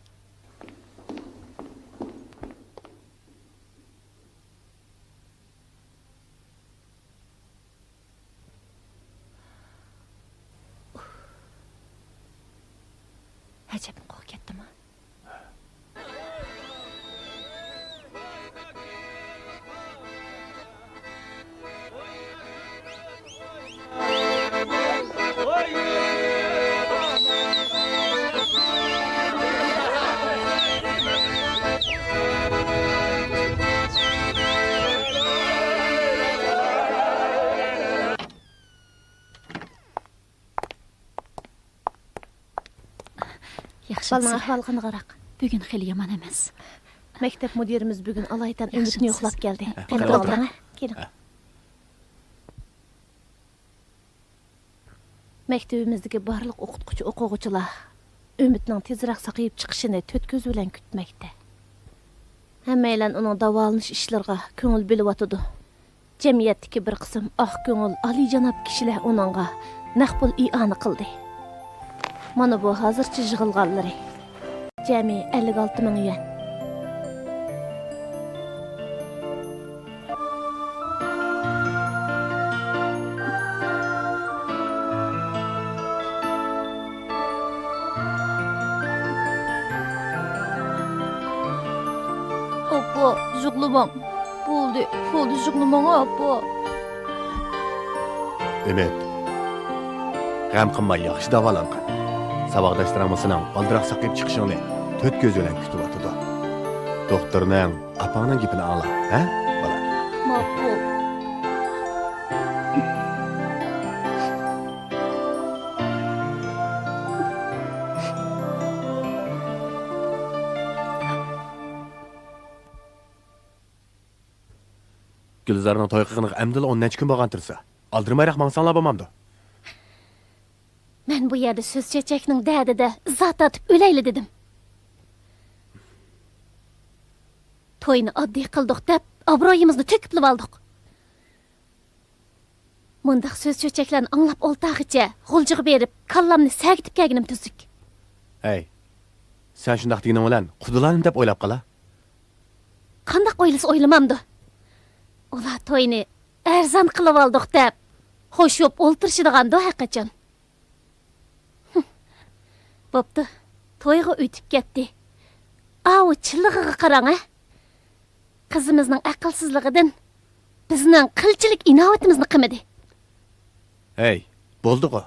Ajabim qo'rqib ketdimi? Yaxshi. Balning ahvoliga qaraq. Bugun xeyli yomon emas. Maktab mudirimiz bugun alaydan Ümitni Yaxshimisiz? yo'qlab keldi. Qani Qani o'tiring. Keling. Maktabimizdagi barliq o'qituvchi o'quvchilar Ümitning tezroq saqayib chiqishini to'rt ko'z bilan kutmoqda. Hammaylar uning davolanish ishlariga ko'ngil bo'lyotidi. Jamiyatdagi bir qism oq ko'ngil oliyjanob kishilar uningga naq pul i'ona qildi. Mana bu hozircha yig'ilganlari. Jami 56 ming yuan. Oppo, jug'lumam. Bo'ldi jug'lumam oppo. Ümit. G'am qilmay yaxshi davolanqin. Saboqdashlarimizni oldiroq saqib chiqishingni to'rt ko'z bilan kutyapti. Doktorning apangning gapini angla, ha? Bola. Moppo. Gülzarning to'y qilgani amdila 10 necha kun bo'lgan tursa, oldirmayroq mangsanglar bo'lmamdi. Men bu yerda so'z chechakning da'dida izzat atib o'layli dedim. To'yni oddiy qildik deb obro'yimizni to'kib oldik. Mundaq so'z chechaklarni anglab oltag'icha g'uljig'i berib, kallamni sagitib kelganim tuzuk. Hey. Sen shundaq deganing bilan qudilanim deb o'ylab qala. Qandaq o'ylasa o'ylamamdi. Ular to'yni arzon qilib oldik deb xo'shib o'ltirishadigan-da haqiqatan. Bo'pti. To'yga o'tib ketdi. Avu chillig'iga qarang-a. Qizimizning aqlsizligidan bizning qilchilik inovatimizni qilmadi. Hey, bo'ldi-ku.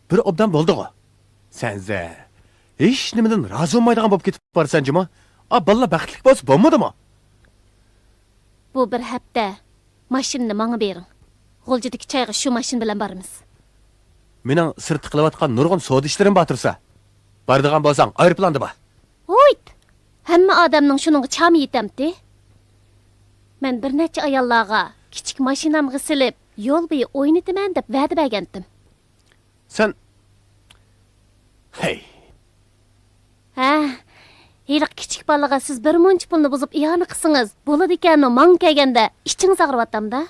Bir obdan bo'ldi-ku. Senze hech nimadan rozi bo'lmaydigan bo'lib ketib borsan jima. Balla baxtli bo'lsa bo'lmadimi? Bu bir hafta mashinani menga bering. G'uljidagi choyga shu mashin bilan boramiz. Mening sirti qilayotgan nurg'un savdo ishlarim bortirsa, boradigan bo'lsang, aeroplanda bor. Hoyt. Hamma odamning shuningga chami yetamdi. Men bir necha ayollarga kichik mashinamga silib, yo'l bo'yi o'ynataman deb va'da bergandim. Sen Hey, Ha, hiliq kichik bolaga siz bir muncha pulni buzib iyona qilsangiz, bo'ladi ekanmi? Men kelganda ichingiz og'riyapti-da.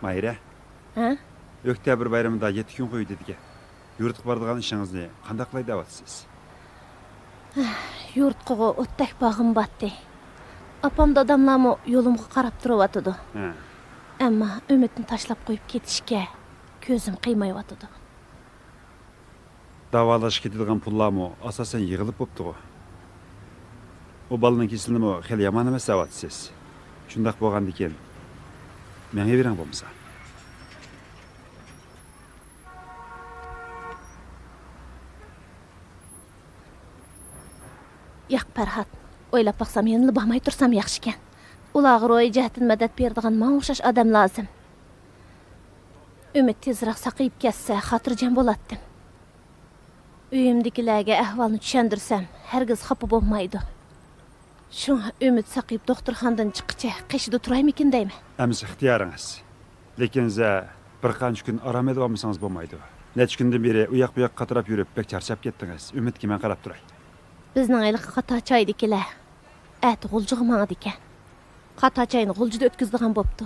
Mayra, Ha? oktyabr bayramida 7 kun qo'ydi dediga. Yurtga boradigan ishingizni qanday qilay deyapsiz? Yurtqa o'tdak bag'im batdi. Apam dadamlarmi yo'limga qarab turyotdi. Ha. Ammo Ümitni tashlab qo'yib ketishga ko'zim qiymayotdi. Davolash ketadigan pullarmi asosan yig'ilib bo'pti-ku. O balaning kesilimi xil yomon emas deyapsiz. Shundaq bo'lganda ekan, menga bering bo'lmasa. Yo'q, Farhod. O'ylab baqsam, yana bormay tursam yaxshi ekan. Ularga ro'y jihatdan madad beradigan menga o'xshash odam lozim. Ümit tezroq saqayib ketsa, xotirjam bo'lardim. Uyimdagilarga ahvolni tushundirsam, hargiz xafa bo'lmaydi. Shunga Ümit saqayib doktorxonadan chiqqicha qishida turaymikin deyman. Amsi ixtiyoringiz. Lekin za bir qancha kun orom edib olmasangiz bo'lmaydi. Necha kundan beri u yoq bu yoqqa qatirab yurib, bek charchab ketdingiz. Ümitga men qarab turay. Bizning ayliqqa qatochaydikilar. Ati g'uljig'i mangdi ekan. Qatochayni g'uljida o'tkazdigan bo'pti.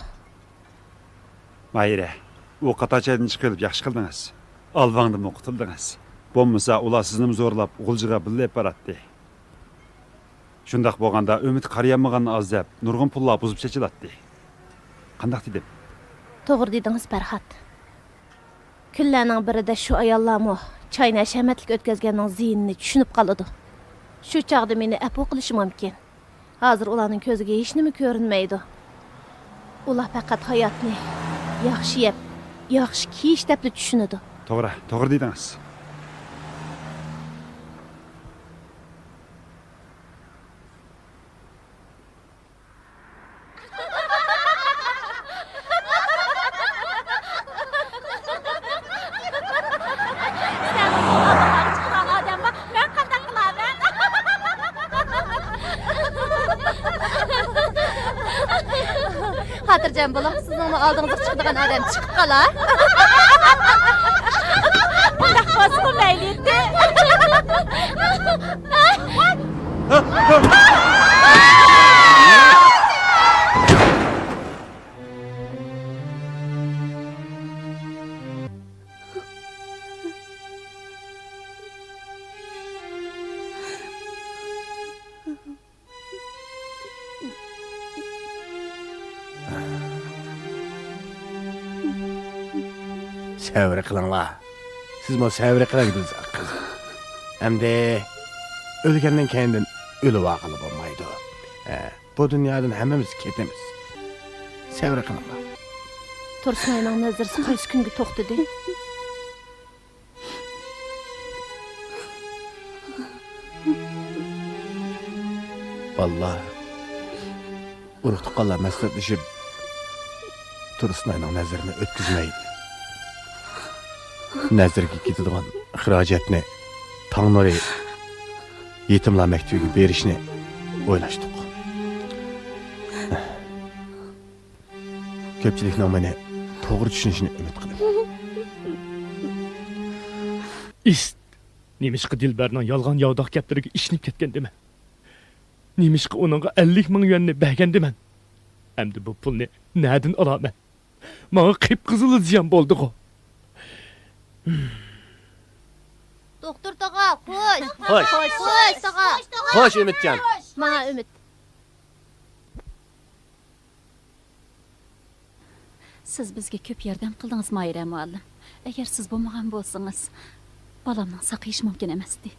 Mayra, u qatochaydan chiqib yaxshi qildingiz. Alvangdan o'qitildingiz. Bo'lmasa ular sizni zo'rlab g'uljiga billab baratdi. Shundaq bo'lganda Ümit qarayolmaganni azab, nurg'un pullar buzib chechilatdi. Qandaq dedim? To'g'ri dedingiz, Farhod. Kunlarning birida shu ayollarmi choyni hashamatlik o'tkazganning ziynini tushunib qoladi. Shu chaqda meni apu qilishi mumkin. Hozir ularning ko'ziga hech nima ko'rinmaydi. Ular faqat hayotni yaxshi yeb, yaxshi kiyish deb tushunadi. To'g'ri dedingiz. aldığınızda çıkıdığın adam çıkıp kala. Bundaq basılı meyletti. Səvri qılınlar. Siz mo səvri qıla gidiniz qız. Əmdə ölgəndən kəndin ölü vaqılı olmaydı. Bu dünyadan həmmimiz ketemiz. Səvri qılınlar. Tursunayның nazarı qaysi kunga to'xtadi? Vallahi uruqtu qalla məsləhətləşib Tursunayның nəzərini ötküzməydi. Nəzərə ketadigan xirajatni Tanrı yetimlar maktabiga berishni o'ylashdik. Ko'pchilikning meni to'g'ri tushunishini umid qilaman. ist nemishqa dilbarning yolg'on yovdoq gaplariga ishinib ketgandiman. Nemishqa uningga 50 ming yuanni bergandiman. Endi bu pulni nadan olaman? Menga qip-qizil ziyon bo'ldi-ku. Doktor tağa, xo'sh. Xo'sh. Xo'sh tağa. Xo'sh Umidjon. Mana Umid. Siz bizga ko'p yordam qildingiz, Mayra muallim. Agar siz bo'lmagan bo'lsangiz, balamning saqayishi mumkin emasdi.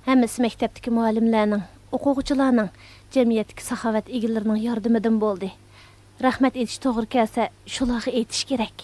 Hammasi maktabdagi muallimlarning, o'quvchilarning, jamiyatdagi saxovat egalarining yordamidan bo'ldi. Rahmat etish to'g'ri kelsa, shularga aytish kerak.